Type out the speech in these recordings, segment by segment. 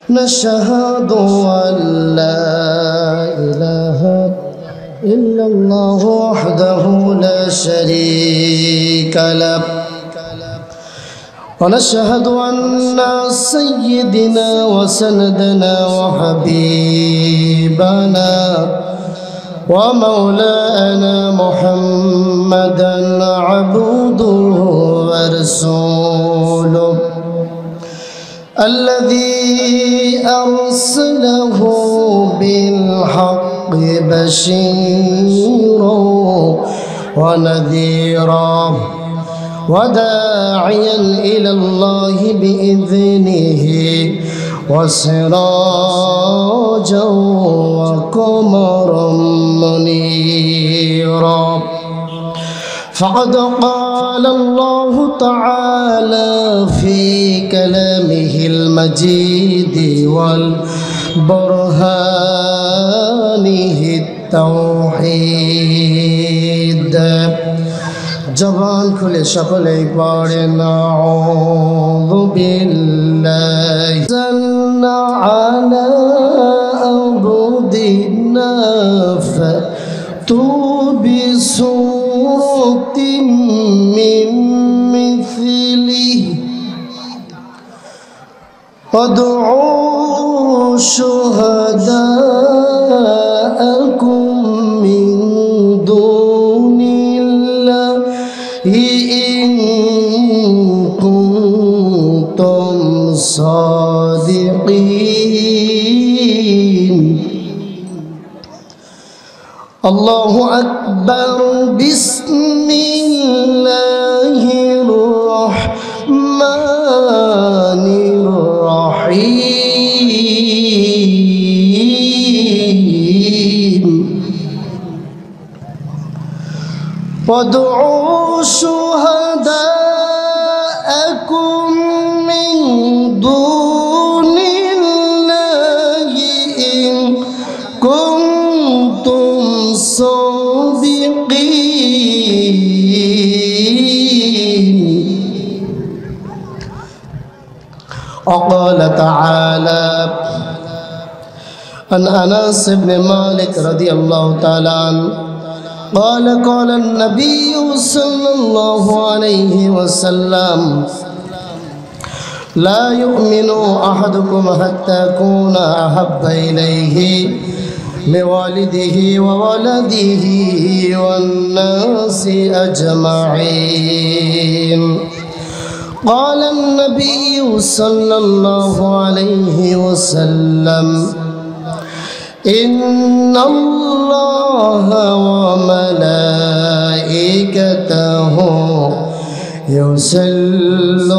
نشهد أن لا إله إلا الله وحده لا شريك له ونشهد أن سيدنا وسندنا وحبيبنا ومولانا محمدا عبده ورسوله الذي أرسله بالحق بشيرا ونذيرا وداعيا إلى الله بإذنه وسراجا وقمرا منيرا فقد قال الله تعالى في كلامه المجيد والبرهانه التوحيد জবান খুলে সকলেই পড়েন আউযু বিল্লাহি জান্না আলা আবদিনা ফাতু বিসূরাতিন মিন মিসলিহি ওয়াদউ শুহাদাআকুম মিন إن كنتم صادقين الله أكبر بسم الله الرحمن الرحيم وادعوا شهداءكم من دون الله إن كنتم صادقين وقال تعالى عن أنس بن مالك رضي الله تعالى عنه قال قال النبي صلى الله عليه وسلم لا يؤمن أحدكم حتى أكون أحب إليه من والده وولده والناس أجمعين قال النبي صلى الله عليه وسلم إن الله وملائكته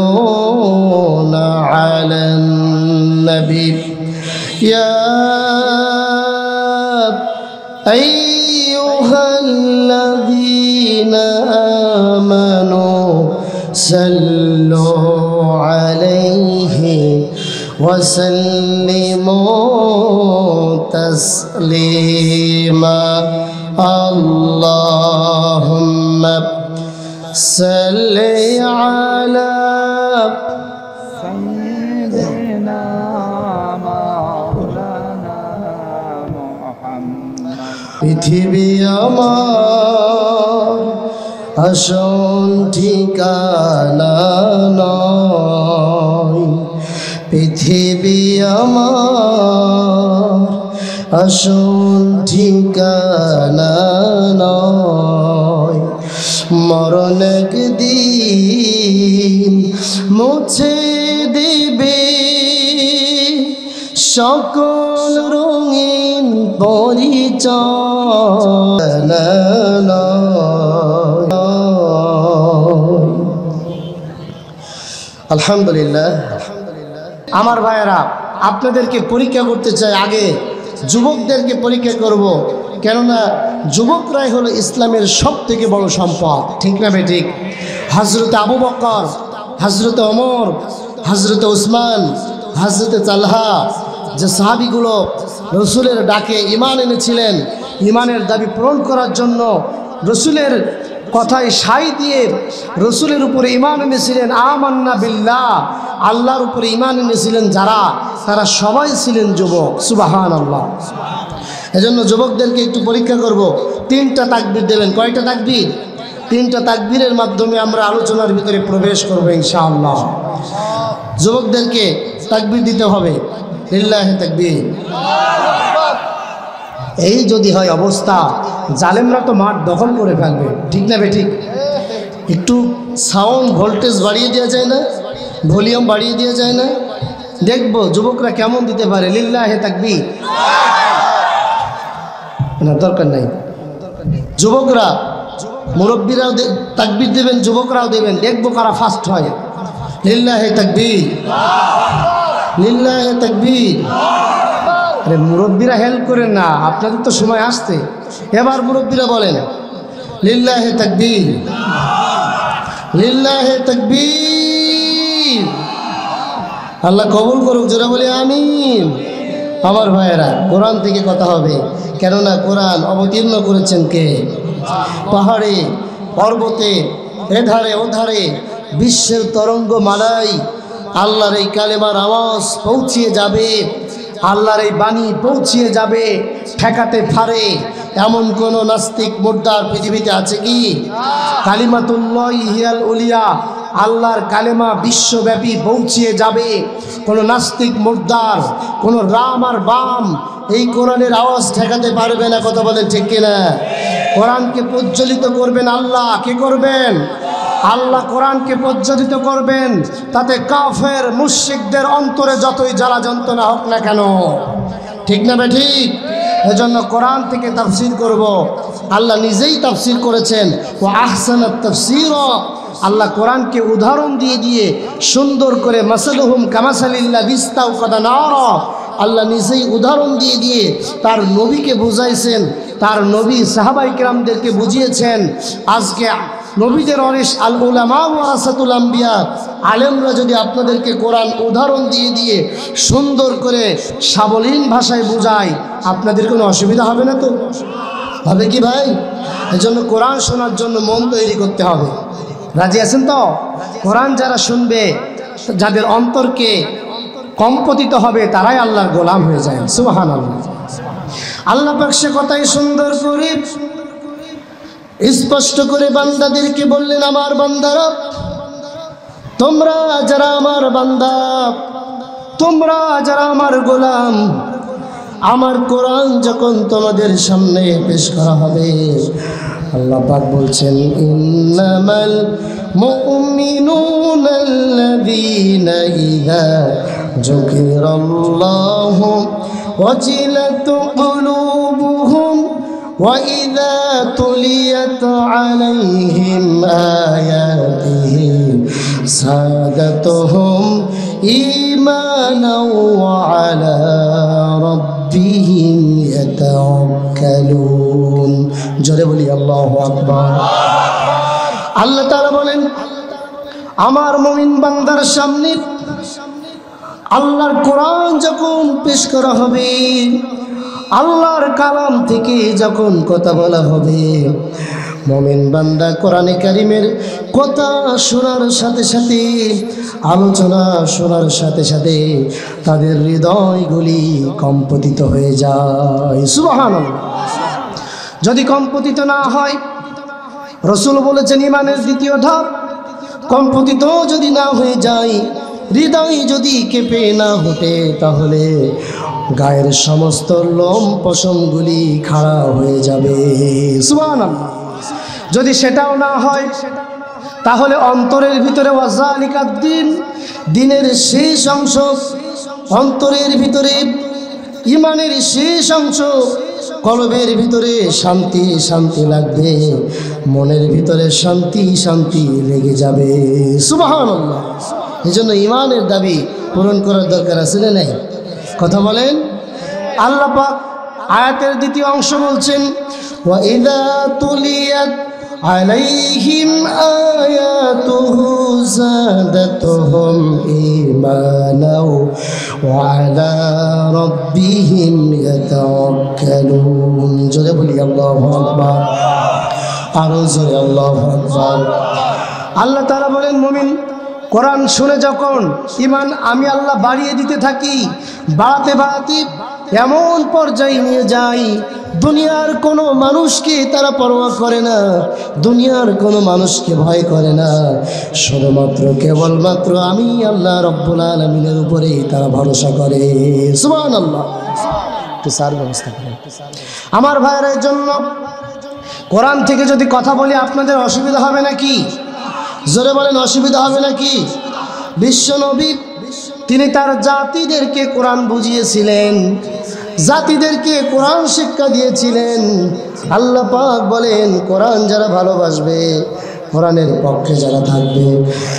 يصلون على النبي يا أيها الذين آمنوا صلوا عليه وسلموا تسليما اللهم صل على سيدنا مولانا محمد পৃথিবী আমার আসন ঠিকানা নয় পৃথিবী আমার আসন ঠিকানা নয় মরণ একদিন মুছে দিবে সকল রঙিন পরিচয় আলহামদুলিল্লাহ। আমার ভাইয়েরা, আপনাদেরকে পরীক্ষা করতে চাই, আগে যুবকদেরকে পরীক্ষা করব, কেননা যুবকরাই হলো ইসলামের সব থেকে বড় সম্পদ, ঠিক না বেঠিক? হযরতে আবু বকর, হযরতে ওমর, হযরতে উসমান, হযরতে তালহা, যে সাহাবীগুলো রসুলের ডাকে ঈমান এনেছিলেন, ঈমানের দাবি পূরণ করার জন্য রসুলের কথায় সাই দিয়ে রসুলের উপরে ঈমান এনেছিলেন। আমান্না বিল্লাহ আল্লাহর উপরে ঈমান এনেছিলেন যারা, তারা সবাই ছিলেন যুবক। সুবহানাল্লাহ। এজন্য যুবকদেরকে একটু পরীক্ষা করব। 3টা তাকবীর দেবেন। কয়টা তাকবীর? 3টা তাকবীরের মাধ্যমে আমরা আলোচনার ভিতরে প্রবেশ করব ইনশাআল্লাহ। যুবকদেরকে তাকবীর দিতে হবে। লিল্লাহি তাকবীর। এই যদি হয় অবস্থা, জালেমরা তো মাঠ দখল করে ফেলবে, ঠিক না বেঠিক? একটু সাউন্ড ভোল্টেজ বাড়িয়ে দেওয়া যায় না? ভলিউম বাড়িয়ে দেওয়া যায় না? দেখবো যুবকরা কেমন দিতে পারে। লিল্লাহি তাকবীর। না, দরকার নাই। যুবকরা, মুরব্বীরাও তাকবীর দেবেন, যুবকরাও দেবেন, দেখবো কারা ফার্স্ট হয়। লিল্লাহি তাকবীর, লিল্লাহি তাকবীর। আরে মুরব্বীরা হেল্প করেন না, আপনাদের তো সময় আসছে। এবার মুরব্বীরা বলেন লিল্লাহি তাকবীর, লিল্লাহি তাকবীর। আল্লাহ কবুল করুক, জোরে বলি আমিন। আমার ভাইয়েরা, কোরআন থেকে কথা হবে, কেননা কোরআন অবতীর্ণ করেছেন কে? পাহাড়ে, পর্বতে, এধারে ওধারে, বিশ্বের তরঙ্গ মালাই আল্লাহর এই কালেমার আওয়াজ পৌঁছিয়ে যাবে, আল্লাহর এই বাণী পৌঁছিয়ে যাবে। ঠেকাতে পারে এমন কোন নাস্তিক মুর্দার পৃথিবীতে আছে কি? কালিমাতুল্লাহি হিয়াল উলিয়া, আল্লাহর কালেমা বিশ্বব্যাপী পৌঁছিয়ে যাবে। কোন নাস্তিক মুর্দার, কোন রাম আর বাম এই কোরআনের আওয়াজ ঠেকাতে পারবে না। কথা বলেন ঠিক কিনা? কোরআনকে প্রজ্বলিত করবেন আল্লাহ। কে করবেন? আল্লাহ কোরআনকে প্রজ্বলিত করবেন, তাতে কাফের মুশরিকদের অন্তরে যতই জ্বালা যন্ত্রণা হোক না কেন, ঠিক না বেঠিক? এজন্য কোরআন থেকে তাফসীর করব। আল্লাহ নিজেই তাফসীর করেছেন, ওয়া আহসানাত তাফসীর। আল্লাহ কোরআনকে উদাহরণ দিয়ে দিয়ে সুন্দর করে, মাসালুহুম কামাসালিল্লাযী ইস্তাওকাদা নারা, আল্লাহ নিজেই উদাহরণ দিয়ে দিয়ে তার নবীকে বুঝাইছেন, তার নবী সাহাবায়ে কেরামদেরকে বুঝিয়েছেন। আজকে নবীদের ওয়ারিস আল উলামা ওয়ারাসাতুল আম্বিয়া, আলেমরা যদি আপনাদেরকে কোরআন উদাহরণ দিয়ে দিয়ে সুন্দর করে সাবলীল ভাষায় বুঝায়, আপনাদের কোনো অসুবিধা হবে না তো? হবে কি ভাই? এজন্য কোরআন শোনার জন্য মন তৈরি করতে হবে। রাজি আছেন তো? কোরআন যারা শুনবে, যাদের অন্তরকে কম্পতিত হবে, তারাই আল্লাহর গোলাম হয়ে যায়। সুবহানাল্লাহ। আল্লাহ পাক সে কথাই সুন্দর করে স্পষ্ট করে বান্দাদেরকে বললেন, আমার বান্দারা, তোমরা যারা আমার বান্দা, তোমরা যারা আমার গোলাম, আমার কোরআন যখন তোমাদের সামনে পেশ করা হবে, আল্লাহ পাক বলছেন, ইন্নামাল মুমিনুনাল্লাযীনা ইযা যুকিরাল্লাহু ওয়াজিলাত কুলুবুহুম وَإِذَا تُلِيَتْ عَلَيْهِمْ آيَاتُهُ زَادَتْهُمْ إِيمَانًا وَعَلَى رَبِّهِمْ يَتَوَكَّلُونَ। জোরে বলি আল্লাহু আকবার। আল্লাহ তাআলা বলেন, আমার মুমিন বান্দার সামনে আল্লাহর কোরআন যখন পেশ করা হবে, আল্লাহর কালাম থেকে যখন কথা বলা হবে, মুমিন বান্দা কোরআনে কারিমের কথা শোনার সাথে সাথে, আলোচনা শোনার সাথে সাথে তাদের হৃদয়গুলি কম্পতিত হয়ে যায়। সুবহানাল্লাহ। যদি কম্পতিত না হয়, রাসূল বলেছেন ঈমানের দ্বিতীয় ধাপ, কম্পতিত যদি না হয়ে যায়, হৃদয় যদি কেঁপে না ওঠে, তাহলে গায়ের সমস্ত লোম পশমগুলি খাড়া হয়ে যাবে। সুবহানাল্লাহ। যদি সেটাও না হয়, তাহলে অন্তরের ভিতরে ওয়াজালিকাদ দ্বীন, দ্বীনের শেষ অংশ, অন্তরের ভিতরে ঈমানের শেষ অংশ, কলবের ভিতরে শান্তি শান্তি লাগবে, মনের ভিতরে শান্তি শান্তি লেগে যাবে। সুবহানাল্লাহ। এজন্য ঈমানের দাবি পূরণ করার দরকার আছে না নাই? কথা বলেন। আল্লাহ পাক আয়াতের দ্বিতীয় অংশ বলছেন, ওয়া ইযা তুলিয়াত আলাইহিম আয়াতুহু যাদাতুহুম ঈমানাও ওয়া আলা রাব্বিহিম ইয়াতাওয়াক্কালুন। জোরে বলি আল্লাহু আকবার। আরো জোরে আল্লাহু আকবার। আল্লাহ তাআলা বলেন, মুমিন কোরআন শুনে যখন ঈমান আমি আল্লাহ বাড়িয়ে দিতে থাকি, বাড়াতে বাড়াতে এমন পর্যায়ে নিয়ে যাই দুনিয়ার কোনো মানুষকে তারা পরোয়া করে না, দুনিয়ার কোনো মানুষকে ভয় করে না, শুধুমাত্র কেবলমাত্র আমি আল্লাহ রব্বুল আলামিনের উপরেই তারা ভরসা করে। সুবহানাল্লাহ। একটু সার ব্যবস্থা করেন আমার ভাইয়ের জন্য। কোরআন থেকে যদি কথা বলি আপনাদের অসুবিধা হবে নাকি? জোরে বলেন, অসুবিধা হবে নাকি? বিশ্বনবী তিনি তার জাতিদেরকে কোরআন বুঝিয়েছিলেন, জাতিদেরকে কোরআন শিক্ষা দিয়েছিলেন। আল্লাহ পাক বলেন, কোরআন যারা ভালোবাসবে, কোরআনের পক্ষে যারা থাকবে,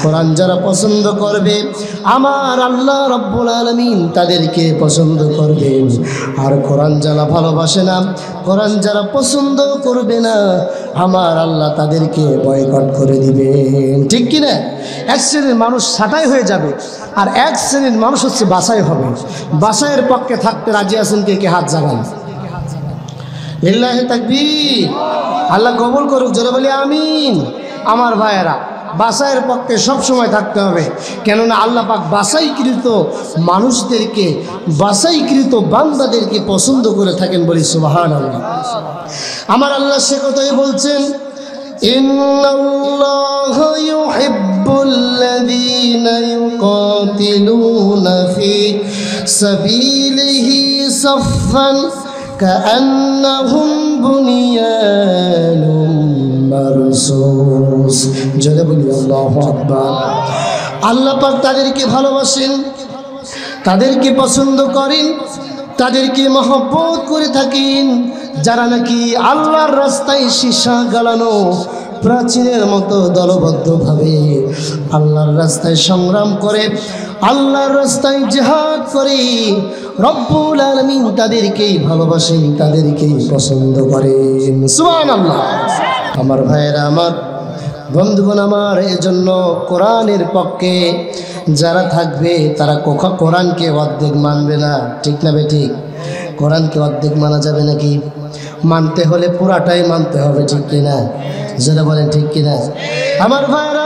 কোরআন যারা পছন্দ করবে, আমার আল্লাহ রব্বুল আলামিন তাদেরকে পছন্দ করবেন। আর কোরআন যারা ভালোবাসে না, কোরআন যারা পছন্দ করবে না, আমার আল্লাহ তাদেরকে বয়কট করে দিবেন। ঠিক কিনা? এক শ্রেণীর মানুষ ছাঁটাই হয়ে যাবে, আর এক শ্রেণীর মানুষ হচ্ছে বাছাই হবে। বাছাইয়ের পক্ষে থাকতে রাজি আছেন কে কে? হাত জাগান। লিল্লাহি তাকবীর। আল্লাহ কবুল করুক, জোরে বলি আমিন। আমার ভাইয়েরা, বাছাইয়ের পক্ষে সবসময় থাকতে হবে, কেননা আল্লাহ পাক বাছাইকৃত মানুষদেরকে, বাছাইকৃত বান্দাদেরকে পছন্দ করে থাকেন, বলি সুবহানাল্লাহ। আমার আল্লাহ সে কথাই বলছেন, ইন্নাল্লাহা ইউহিব্বুল্লাযীনা ইউকাতিলুনা ফি সাবিলিহি সাফফান কাআন্নাহুম বুনিয়ানুম মারসুস। জোরে বলি আল্লাহু আকবার। আল্লাহ পাক তাদেরকে ভালোবাসেন, তাদেরকে পছন্দ করেন, তাদেরকে মহব্বত করে থাকেন যারা নাকি আল্লাহর রাস্তায় সীসা গালানো প্রাচীনের মতো দলবদ্ধভাবে আল্লাহর রাস্তায় সংগ্রাম করে, আল্লাহর রাস্তায় জিহাদ করে। রব্বুল আলামিন তাদেরকেই ভালোবাসেন, তাদেরকেই পছন্দ করেন। সুবহানাল্লাহ। আমার ভাইয়েরা, আমার বন্ধুগণ আমার, এজন্য কোরআনের পক্ষে যারা থাকবে তারা কোরআনকে অর্ধেক মানবে না। ঠিক না বেঠিক? কোরআনকে অর্ধেক মানা যাবে নাকি? মানতে হলে পুরাটাই মানতে হবে। ঠিক কিনা? যারা বলেন ঠিক কিনা? আমার ভাইয়েরা,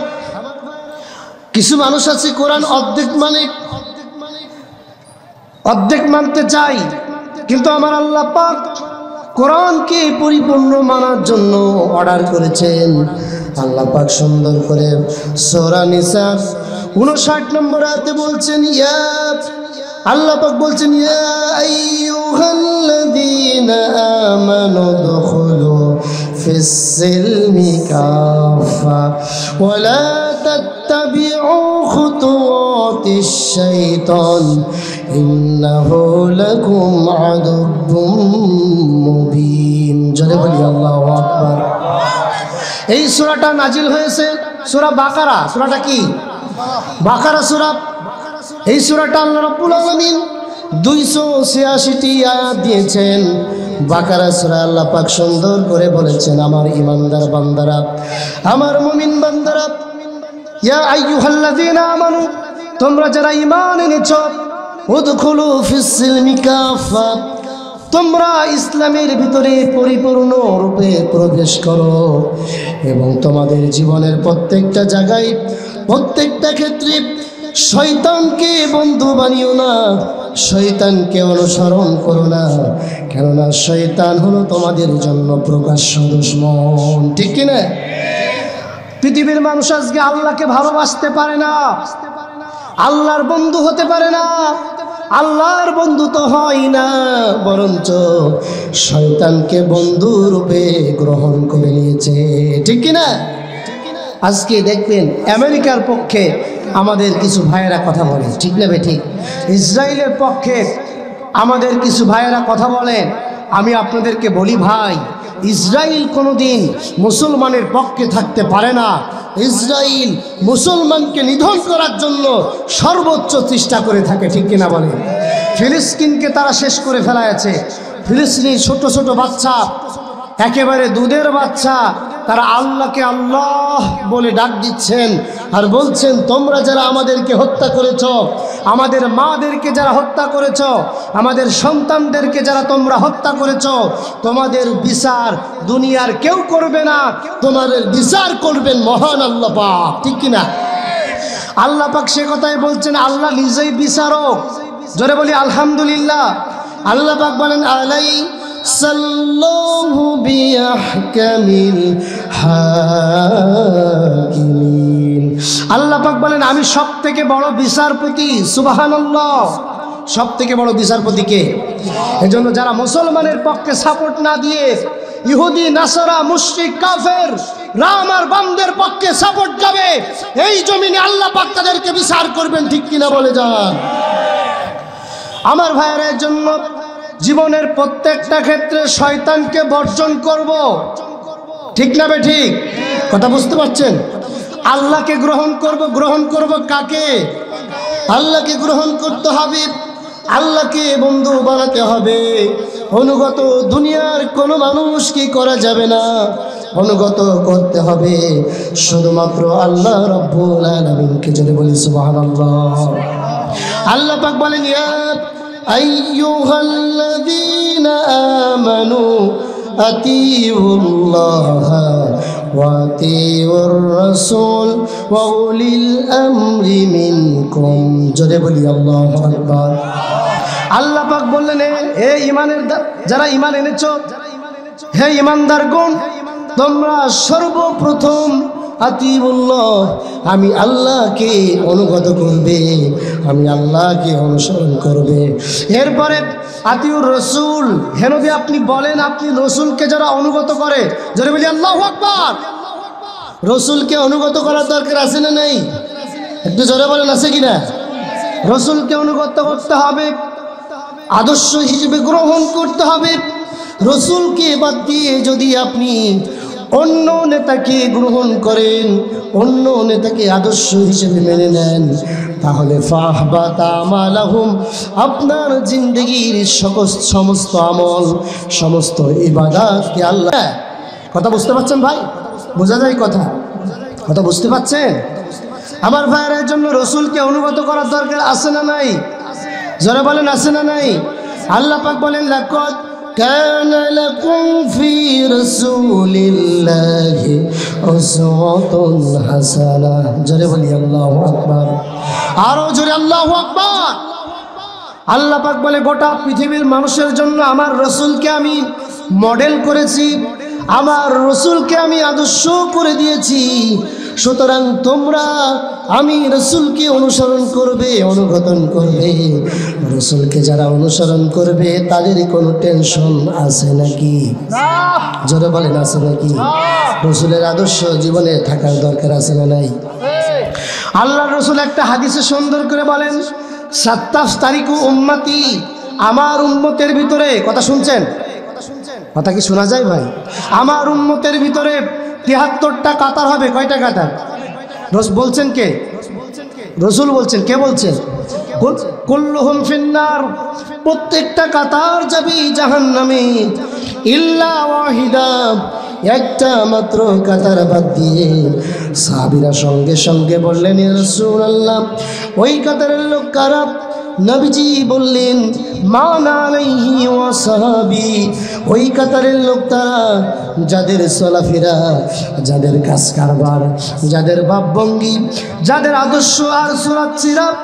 কিছু মানুষ আছে কোরআন অর্ধেক মানে, অর্ধেক মানতে চাই, কিন্তু আমার আল্লাহ পাক কোরআনকে পরিপূর্ণ মানার জন্য অর্ডার করেছেন। আল্লাহ পাক সুন্দর করে সূরা নিসা 59 নম্বর আয়াতে বলছেন, আল্লাহ পাক বলছেন, ইয়া আইয়ুহাল্লাযীনা আমানু দুখুলু ফিস সিলমি কাফা ওয়া লা তাত্তাবিউ খুতুওয়াতিশ শাইতান ইন্নাহু লাকুম আদুব্বুম মুবিন। জোরে বলি আল্লাহু আকবার। এই সূরাটা নাজিল হয়েছে সূরা বাকারা। সূরাটা কি? বাকারা সূরা। এই সূরাটা আল্লাহ রাব্বুল আলামিন 286টি আয়াত দিয়েছেন। বাকারা সূরা আল্লাহ পাক সুন্দর করে বলেছেন, আমার ঈমানদার বান্দারা, আমার মুমিন বান্দারা, ইয়া আইয়ুহাল্লাযীনা আমানু, তোমরা যারা ঈমান এনেছো, উদখুলু ফিস সিলমি কাফা, তোমরা ইসলামের ভিতরে পরিপূর্ণ রূপে প্রবেশ করো এবং তোমাদের জীবনের প্রত্যেকটা জায়গায়, প্রত্যেকটা ক্ষেত্রে শয়তানকে বন্ধু বানিও না, শয়তানকে অনুসরণ করো না, কেননা শয়তান হলো তোমাদের জন্য প্রকাশ্য দুশমন। ঠিক কিনা? পৃথিবীর মানুষ আজকে আল্লাহকে ভালোবাসতে পারে না, আল্লাহর বন্ধু হতে পারে না, আল্লাহর বন্ধু তো হয় না, বরঞ্চ শয়তানকে বন্ধু রূপে গ্রহণ করে নিয়েছে। ঠিক কিনা? আজকে দেখবেন আমেরিকার পক্ষে আমাদের কিছু ভাইয়েরা কথা বলে, ঠিক না বেঠিক? ইসরায়েলের পক্ষে আমাদের কিছু ভাইয়েরা কথা বলেন। আমি আপনাদেরকে বলি ভাই, ইসরায়েল কোনোদিন মুসলমানের পক্ষে থাকতে পারে না। ইসরায়েল মুসলমানকে নিধন করার জন্য সর্বোচ্চ চেষ্টা করে থাকে। ঠিক কিনা বলে? ফিলিস্তিনকে তারা শেষ করে ফেলাইছে। ফিলিস্তিনি ছোট ছোট বাচ্চা, একেবারে দুধের বাচ্চা, তারা আল্লাহকে আল্লাহ বলে ডাক দিচ্ছেন আর বলছেন, তোমরা যারা আমাদেরকে হত্যা করেছ, আমাদের মাদেরকে যারা হত্যা করেছ, আমাদের সন্তানদেরকে যারা তোমরা হত্যা করেছ, তোমাদের বিচার দুনিয়ার কেউ করবে না, তোমাদের বিচার করবেন মহান আল্লাহ পাক। ঠিক কিনা? আল্লাহ পাক সে কথাই বলছেন, আল্লাহ নিজেই বিচারক। জোরে বলি আলহামদুলিল্লাহ। আল্লাহ পাক বলেন আলাইসাল্লাহু বিআহকামিল হাকিমিন। আল্লাহ পাক বলেন আমি সবথেকে বড় বিচারপতি। সুবহানাল্লাহ। সবথেকে বড় বিচারপতি কে? এজন্য যারা মুসলমানের পক্ষে সাপোর্ট না দিয়ে ইহুদি, নাসারা, মুশরিক, কাফের, রাম আর বামদের পক্ষে সাপোর্ট যাবে, এই জমিনে আল্লাহ পাক তাদেরকে বিচার করবেন। ঠিক কিনা বলে যান আমার ভাইয়ের। এর জন্য জীবনের প্রত্যেকটা ক্ষেত্রে শয়তানকে বর্জন করব। ঠিক না বে ঠিক? কথা বুঝতে পারছেন? আল্লাহকে গ্রহণ করব। গ্রহণ করব কাকে? আল্লাহকে গ্রহণ করতে হবে। আল্লাহকে বন্ধু বানাতে হবে। অনুগত দুনিয়ার কোনো মানুষ কি করা যাবে না, অনুগত করতে হবে শুধুমাত্র আল্লাহ রাব্বুল আলামিনকে। যদি বলি সুবহানাল্লাহ। আল্লাহ পাক বলেন ইয়া আইয়ুহাল্লাযীনা আমানু আতিউল্লাহা ওয়া আতিউর রাসূল ওয়া উলিল আমরি মিনকুম। যদি বলি আল্লাহু আকবার। আল্লাহ পাক বললেন হে ঈমানের যারা ঈমান এনেছো, হে ঈমানদারগণ, তোমরা সর্বপ্রথম আতিউল্লাহ, আমি আল্লাহকে অনুগত করবে, আমি আল্লাহকে অনুসরণ করবে। এরপরে আতিউর রসুল। হে নবী আপনি বলেন, আপনি রসুলকে যারা অনুগত করে, যারা বলি আল্লাহু আকবার। রসুলকে অনুগত করার দরকার আছে না নেই? একটু জোরে বলেন আছে কিনা? রসুলকে অনুগত করতে হবে, আদর্শ হিসেবে গ্রহণ করতে হবে। রসুলকে বাদ দিয়ে যদি আপনি অন্য নেতাকে গ্রহণ করেন, অন্য নেতাকে আদর্শ হিসেবে মেনে নেন, তাহলে ফাহবাতা আমালাহুম, আপনার জিন্দেগির সমস্ত আমল, সমস্ত ইবাদতকে আল্লাহ। কথা বুঝতে পারছেন ভাই? বোঝা যায় কথা? কথা বুঝতে পারছেন আমার ভাইয়ের? জন্য রসুলকে অনুগত করার দরকার আছে না নাই? যারা বলেন আছে না নাই? আল্লাহ পাক বলেন লাকাদ কানা লাকুম ফি রাসূলিল্লাহি উসওয়াতুন হাসানাহ। জোরে বলি আল্লাহু আকবার। আরো জোরে আল্লাহু আকবার। আল্লাহ পাক বলে গোটা পৃথিবীর মানুষের জন্য আমার রসুলকে আমি মডেল করেছি, আমার রসুলকে আমি আদর্শ করে দিয়েছি। সুতরাং তোমরা আমি রসুলকে অনুসরণ করবে, অনুগতন করবে। রসুলকে যারা অনুসরণ করবে তাদের কোনো টেনশন আছে নাকি? জোরে বলেন আছে নাকি? রসুলের আদর্শ জীবনে থাকার দরকার আছে না নাই? আল্লাহর রসুল একটা হাদিসে সুন্দর করে বলেন, সাত্তাফতারিকু উম্মতি, আমার উম্মতের ভিতরে, কথা শুনছেন? কথা কি শোনা যায় ভাই? আমার উম্মতের ভিতরে ৭৩টা কাতার হবে। কয়টা কাতার বলছেন কে? রসুল বলছেন। কে বলছেন? কুল্লুহুম ফিন্নার, প্রত্যেকটা কাতার যাবে জাহান্নামে, ইল্লা ওয়াহিদা, একটা মাত্র কাতার বাদ দিয়ে। সাহাবীরা সঙ্গে সঙ্গে বললেন ইয়া রাসূলুল্লাহ, ওই কাতারের লোক কারা? নবীজি বললেন মান আলাইহি ওয়া সাহাবী, ওই কাতারের লোক তারা যাদের চলাফেরা, যাদের কাজ কারবার, যাদের ভাবভঙ্গি, যাদের আদর্শ আর সুরাত সিরাত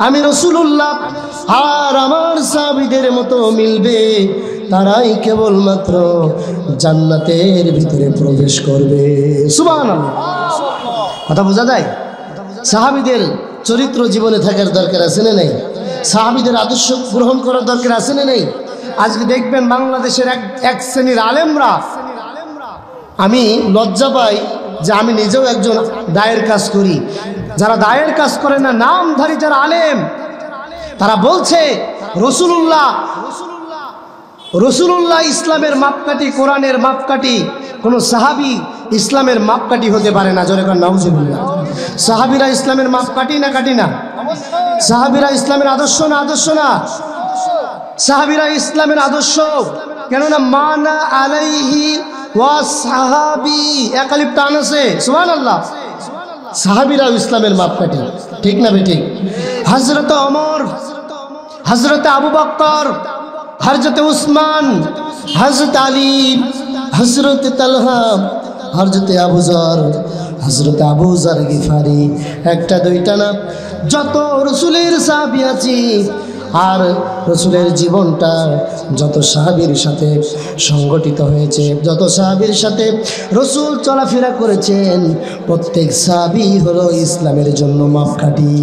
আমি রাসূলুল্লাহ আর আমার সাহাবীদের মতো মিলবে, তারাই কেবলমাত্র জান্নাতের ভিতরে প্রবেশ করবে। সুবহানাল্লাহ। কথা বোঝা যায়? সাহাবীদের চরিত্র জীবনে থাকার দরকার আছে না নেই? সাহাবীদের আদর্শ গ্রহণ করার দরকার আছে না নেই? আজকে দেখবেন বাংলাদেশের এক শ্রেণীর আলেমরা, আমি লজ্জা পাই যে আমি নিজেও একজন দায়ের কাজ করি, যারা দায়ের কাজ করে না, নামধারী যারা আলেম, তারা বলছে রসুলুল্লাহ ইসলামের মাপকাঠি, কোরআনের মাপকাঠি, কোনো সাহাবী ইসলামের মাপকাঠি হতে পারে না। জোরে কর নাউজুবিল্লাহ। সাহাবীরা ইসলামের মাপকাঠি না কাঠি না? সাহাবীরা ইসলামের আদর্শ না আদর্শ না? সাহাবীরা ইসলামের আদর্শ। কেননা মানা আলাইহি ওয়া সাহাবী, একালিপ টান আছে। সুবহানাল্লাহ। সাহাবীরা ইসলামের মাপকাঠি। ঠিক না বেঠিক? হযরত ওমর, হযরত আবু বকর, হযরত উসমান, হযরত আলী, হযরত তালহা, হযরত আবু যর, হযরত আবু যার গিফারি, একটা দুইটা না, যত রসুলের সাহাবী আছে আর রসুলের জীবনটা যত সাহাবীর সাথে সংগঠিত হয়েছে, যত সাহাবীর সাথে রসুল চলাফেরা করেছেন, প্রত্যেক সাহাবী হলো ইসলামের জন্য মাপকাঠি।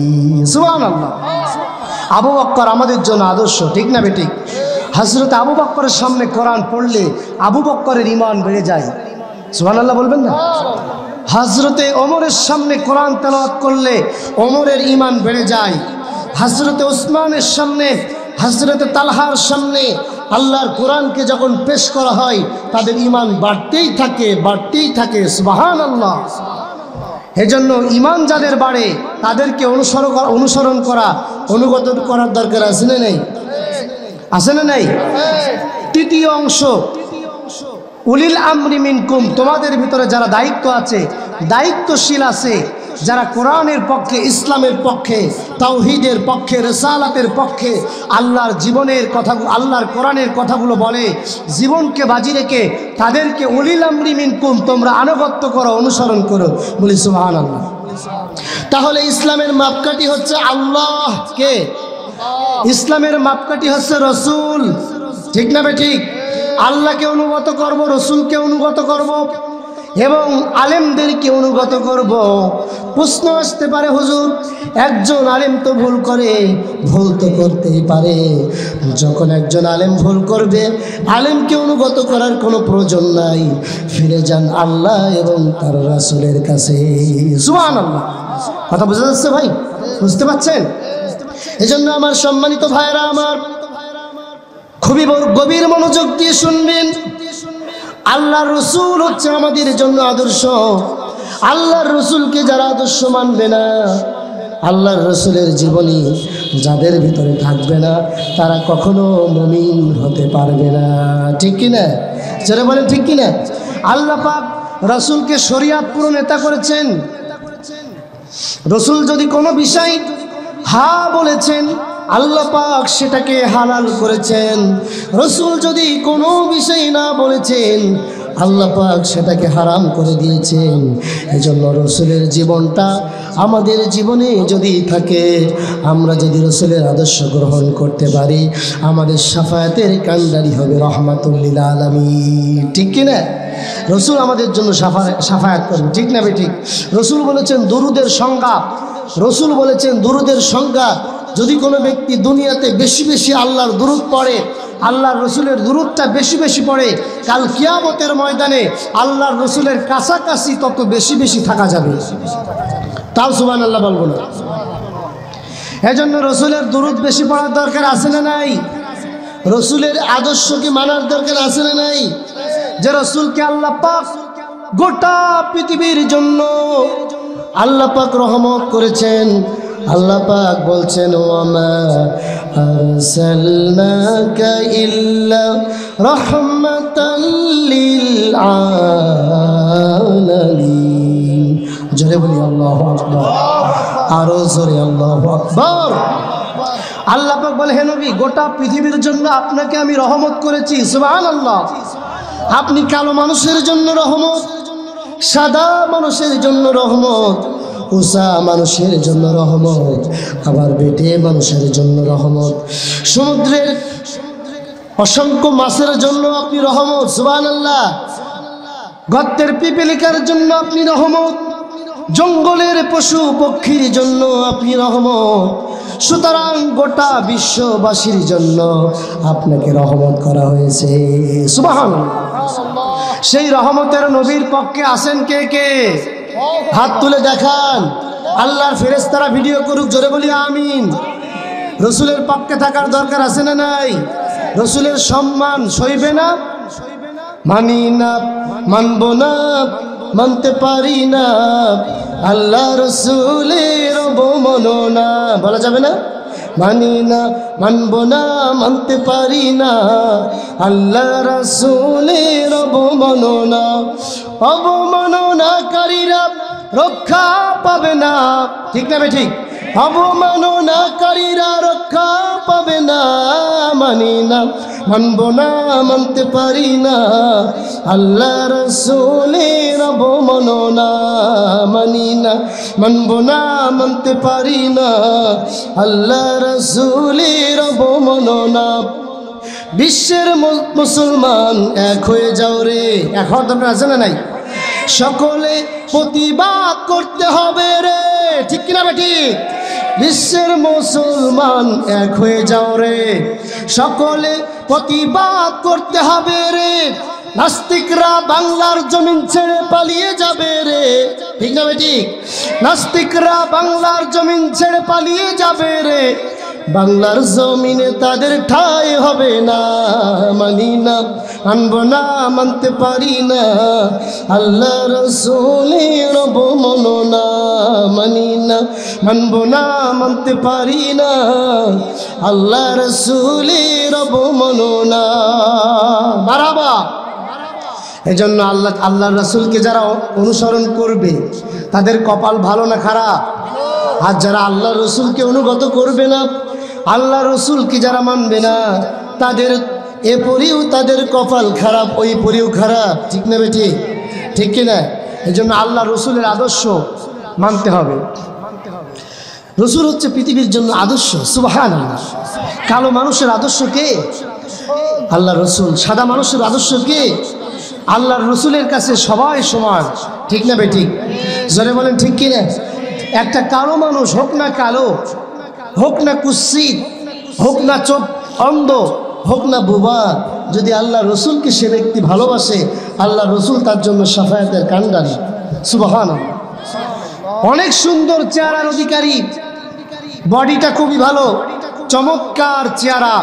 সুবহানাল্লাহ। আবু বকর আমাদের জন্য আদর্শ, ঠিক না বেঠিক? হযরত আবু বকরের সামনে কোরআন পড়লে আবু বকরের ঈমান বেড়ে যায়। সুবহানাল্লাহ বলবেন না? হযরতে ওমরের সামনে কোরআন তেলাওয়াত করলে ওমরের ঈমান বেড়ে যায়। হযরতে ওসমানের সামনে, হযরতে তালহার সামনে আল্লাহর কোরআনকে যখন পেশ করা হয় তাদের ঈমান বাড়তেই থাকে, বাড়তেই থাকে। সুবহানাল্লাহ। এজন্য ঈমান যাদের বাড়ে তাদেরকে অনুসরণ করা, অনুগত করার দরকার আছে না নেই? আছে না নাই? তৃতীয় অংশ, উলিল আমরি মিনকুম, তোমাদের ভিতরে যারা দায়িত্ব আছে, দায়িত্বশীল আছে, যারা কোরআনের পক্ষে, ইসলামের পক্ষে, তাওহীদের পক্ষে, রিসালাতের পক্ষে, আল্লাহর জীবনের কথা, আল্লাহর কোরআনের কথাগুলো বলে, জীবনকে বাজি রেখে তাদেরকে উলিল আমরি মিনকুম তোমরা আনুগত্য করো, অনুসরণ করো। বলি সুবহানাল্লাহ। তাহলে ইসলামের মাপকাঠি হচ্ছে আল্লাহ। কে? ইসলামের মাপকাঠি হচ্ছে রসুল, ঠিক না বেঠিক? আল্লাহকে অনুগত করব, রসুলকে অনুগত করব এবং আলেমদেরকে অনুগত করব। প্রশ্ন আসতে পারে, হুজুর একজন আলেম তো ভুল করে, ভুল তো করতেই পারে, যখন একজন আলেম ভুল করবে আলেমকে অনুগত করার কোনো প্রয়োজন নাই, ফিরে যান আল্লাহ এবং তার রাসূলের কাছে। সুবহানাল্লাহ। কথা বুঝা যাচ্ছে ভাই? বুঝতে পারছেন? এজন্য আমার সম্মানিত ভাইরা আমার, খুবই গভীর মনোযোগ দিয়ে শুনবেন। আল্লাহর রসুল হচ্ছে আমাদের জন্য আদর্শ। আল্লাহর রসুলকে যারা আদর্শ মানবে না, আল্লাহর রসুলের জীবনী যাদের ভিতরে থাকবে না, তারা কখনো মুমিন হতে পারবে না। ঠিক কিনা? যারা বলেন ঠিক কিনা? আল্লাহ পাক রসুলকে শরীয়ত পুরো নেতা করেছেন। রসুল যদি কোনো বিষয় হ্যাঁ বলেছেন, আল্লাহ পাক সেটাকে হালাল করেছেন। রসুল যদি কোনো বিষয় না বলেছেন, আল্লাহ পাক সেটাকে হারাম করে দিয়েছেন। এজন্য রসুলের জীবনটা আমাদের জীবনে যদি থাকে, আমরা যদি রসুলের আদর্শ গ্রহণ করতে পারি, আমাদের শাফায়াতের কান্ডারি হবে রাহমাতুল লিল আলামিন। ঠিক কিনা? রসুল আমাদের জন্য শাফায়াত করবে, ঠিক না বেঠিক? রসুল বলেছেন দুরুদের সংজ্ঞা, রসুল বলেছেন দুরুদের সংজ্ঞা, যদি কোনো ব্যক্তি দুনিয়াতে বেশি বেশি আল্লাহর দুরুদ পড়ে, আল্লাহর রসুলের দুরুদটা বেশি বেশি পড়ে, কাল কিয়ামতের ময়দানে আল্লাহর রসুলের কাছাকাছি তত বেশি বেশি থাকা যাবে। তাও সুবহানাল্লাহ বলবো না? এজন্য রসুলের দুরুদ বেশি পড়ার দরকার আছে না নাই? রসুলের আদর্শকে মানার দরকার আছে না নাই? যে রসুলকে আল্লাহ পাক গোটা পৃথিবীর জন্য আল্লাহ পাক রহমত করেছেন। আল্লাহ পাক বলছেন, ওয়ামা আরসালনাকা ইল্লা রাহমাতাল লিল আলামিন। জোরে বলি আল্লাহু আকবার, আরো জোরে আল্লাহু আকবার। আল্লাহ পাক বলে, হে নবী, গোটা পৃথিবীর জন্য আপনাকে আমি রহমত করেছি। সুবহানাল্লাহ। আপনি কালো মানুষের জন্য রহমত, সাদা মানুষের জন্য রহমত, উষা মানুষের জন্য রহমত, আবার বেটে মানুষের জন্য রহমত, সমুদ্রের অসংখ্য মাছের জন্য আপনি রহমত। সুবহানাল্লাহ। গর্তের পিপলিকার জন্য আপনি রহমত, জঙ্গলের পশু পক্ষীর জন্য আপনি রহমত। সুতরাং গোটা বিশ্ববাসীর জন্য আপনাকে রহমত করা হয়েছে। সুবহানাল্লাহ। সেই রহমতের নবীর পক্ষে আছেন কে কে? হাত তুলে দেখান। আল্লাহর ফেরেশতারা ভিডিও করুক, জোরে বলি আমিন। রসুলের পক্ষে থাকার দরকার আছে না নাই? রসুলের সম্মান সইবে না? মানি না, মানব না, মানতে পারি না, আল্লাহ রসুলের অবমাননা। বলা যাবে না? মানি না, মানব না, মানতে পারি না, আল্লাহ রসুলের অবমাননা। অবমাননাকারীরা রক্ষা পাবে না। ঠিক না ঠিক? অবমাননাকারীরা রক্ষা পাবে না। মানি না, মানব না মানতে পারি না, আল্লাহ রাসূলের অবমাননা মানি না, মানব না মানতে পারি না, আল্লাহ রাসূলের অবমাননা। বিশ্বের মুসলমান এক হয়ে যাও রে, এক হওয়ার দরকার আছে না নাই? সকলে প্রতিবাদ করতে হবে রে, ঠিক কিনা বেঠিক? বিশ্বের মুসলমান এক হয়ে যাও রে, সকলে প্রতিবাদ করতে হবে রে। নাস্তিকরা বাংলার জমিন ছেড়ে পালিয়ে যাবে রে, ঠিক না বেঠিক? নাস্তিকরা বাংলার জমিন ছেড়ে পালিয়ে যাবে রে, বাংলার জমিনে তাদের ঠাঁই হবে না। মানি না, মানব না, মানতে পারি না, আল্লাহ রাসূলের অবমাননা মানি না, মানব না, মানতে পারি না, আল্লাহ রাসূলের অবমাননা। মারহাবা। এজন্য আল্লাহ রাসূলকে যারা অনুসরণ করবে তাদের কপাল ভালো না খারাপ? আর যারা আল্লাহ রসুলকে অনুগত করবে না, আল্লাহ রসুলকে যারা মানবে না, তাদের এপরেও তাদের কপাল খারাপ, ওই পরেও খারাপ, ঠিক না বেঠি? ঠিক কিনা? এই জন্য আল্লাহ রসুলের আদর্শ মানতে হবে। রসুল হচ্ছে পৃথিবীর জন্য আদর্শ। সুবহানাল্লাহ। কালো মানুষের আদর্শ কে? আল্লাহ রসুল। সাদা মানুষের আদর্শ কে? আল্লাহর রসুলের কাছে সবাই সমান, ঠিক না বেঠিক? জোরে বলেন ঠিক কিনা? একটা কালো মানুষ, হোক না কালো, হোক না কুৎসিত, হোক না চোখ অন্ধ, হোক না বুবা, যদি আল্লাহ রসুলকে সে ব্যক্তি ভালোবাসে, আল্লাহ রসুল তার জন্য শাফায়াতের কান্ডারি। সুবহানাল্লাহ। অনেক সুন্দর চেহারার অধিকারী, বডিটা খুবই ভালো, চমৎকার চেহারা,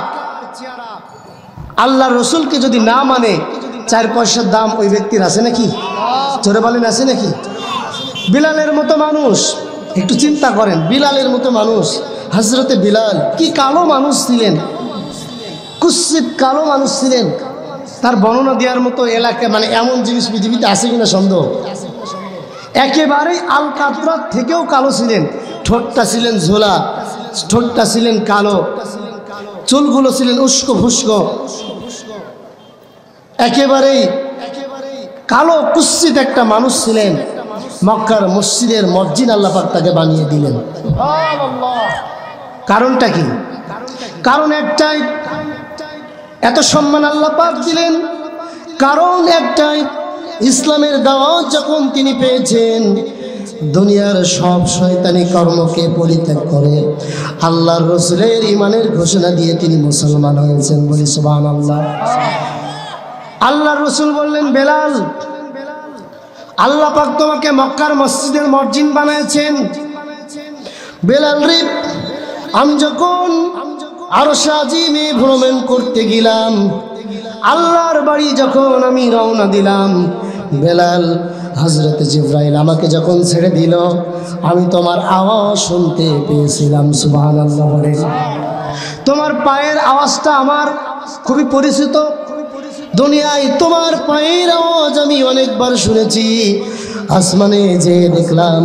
আল্লাহ রসুলকে যদি না মানে 4 পয়সার দাম ওই ব্যক্তির আছে নাকি? জোরে বলেন আছে নাকি? বিলালের মতো মানুষ, একটু চিন্তা করেন, বিলালের মতো মানুষ, হযরতে বিলাল কি কালো মানুষ ছিলেন, কুৎসিত কালো মানুষ ছিলেন। তার বর্ণনা দেওয়ার মতো এলাকা মানে এমন জিনিস পৃথিবীতে আছে কিনা সন্দেহ। একেবারেই আল কাতরাত থেকেও কালো ছিলেন। ঠোঁটটা ছিলেন ঝোলা, ঠোঁটটা ছিলেন কালো, চুলগুলো ছিলেন উস্কো ফুস্কো, একেবারেই কালো কুৎসিত একটা মানুষ ছিলেন। মক্কার মসজিদের মসজিদ আল্লাহ পাক তাকে বানিয়ে দিলেন। কারণটা কি? কারণ একটাই, এত সম্মান আল্লাহ পাক দিলেন, কারণ একটাই, ইসলামের দাওয়াত যখন তিনি পেয়েছেন, দুনিয়ার সব শয়তানি কর্মকে পরিত্যাগ করে আল্লাহর রসুলের ঈমানের ঘোষণা দিয়ে তিনি মুসলমান হয়েছেন। বলি সুবহানাল্লাহ। আল্লাহর রসুল বললেন, বেলাল, আল্লাহ পাক তোমাকে মক্কার মসজিদের মসজিদ বানিয়েছেন। বেলাল রে, আমি যখন আরশে আজিমে ভ্রমণ করতে গেলাম, আল্লাহর বাড়ি যখন আমি রওনা দিলাম, বেলাল, হযরত জিবরাইল আমাকে যখন ছেড়ে দিল, আমি তোমার আওয়াজ শুনতে পেয়েছিলাম। সুবহানাল্লাহ বলেন। তোমার পায়ের আওয়াজটা আমার খুবই পরিচিত। দুনিয়ায় তোমার পায়ের আওয়াজ আমি অনেকবার শুনেছি, আসমানে যে দেখলাম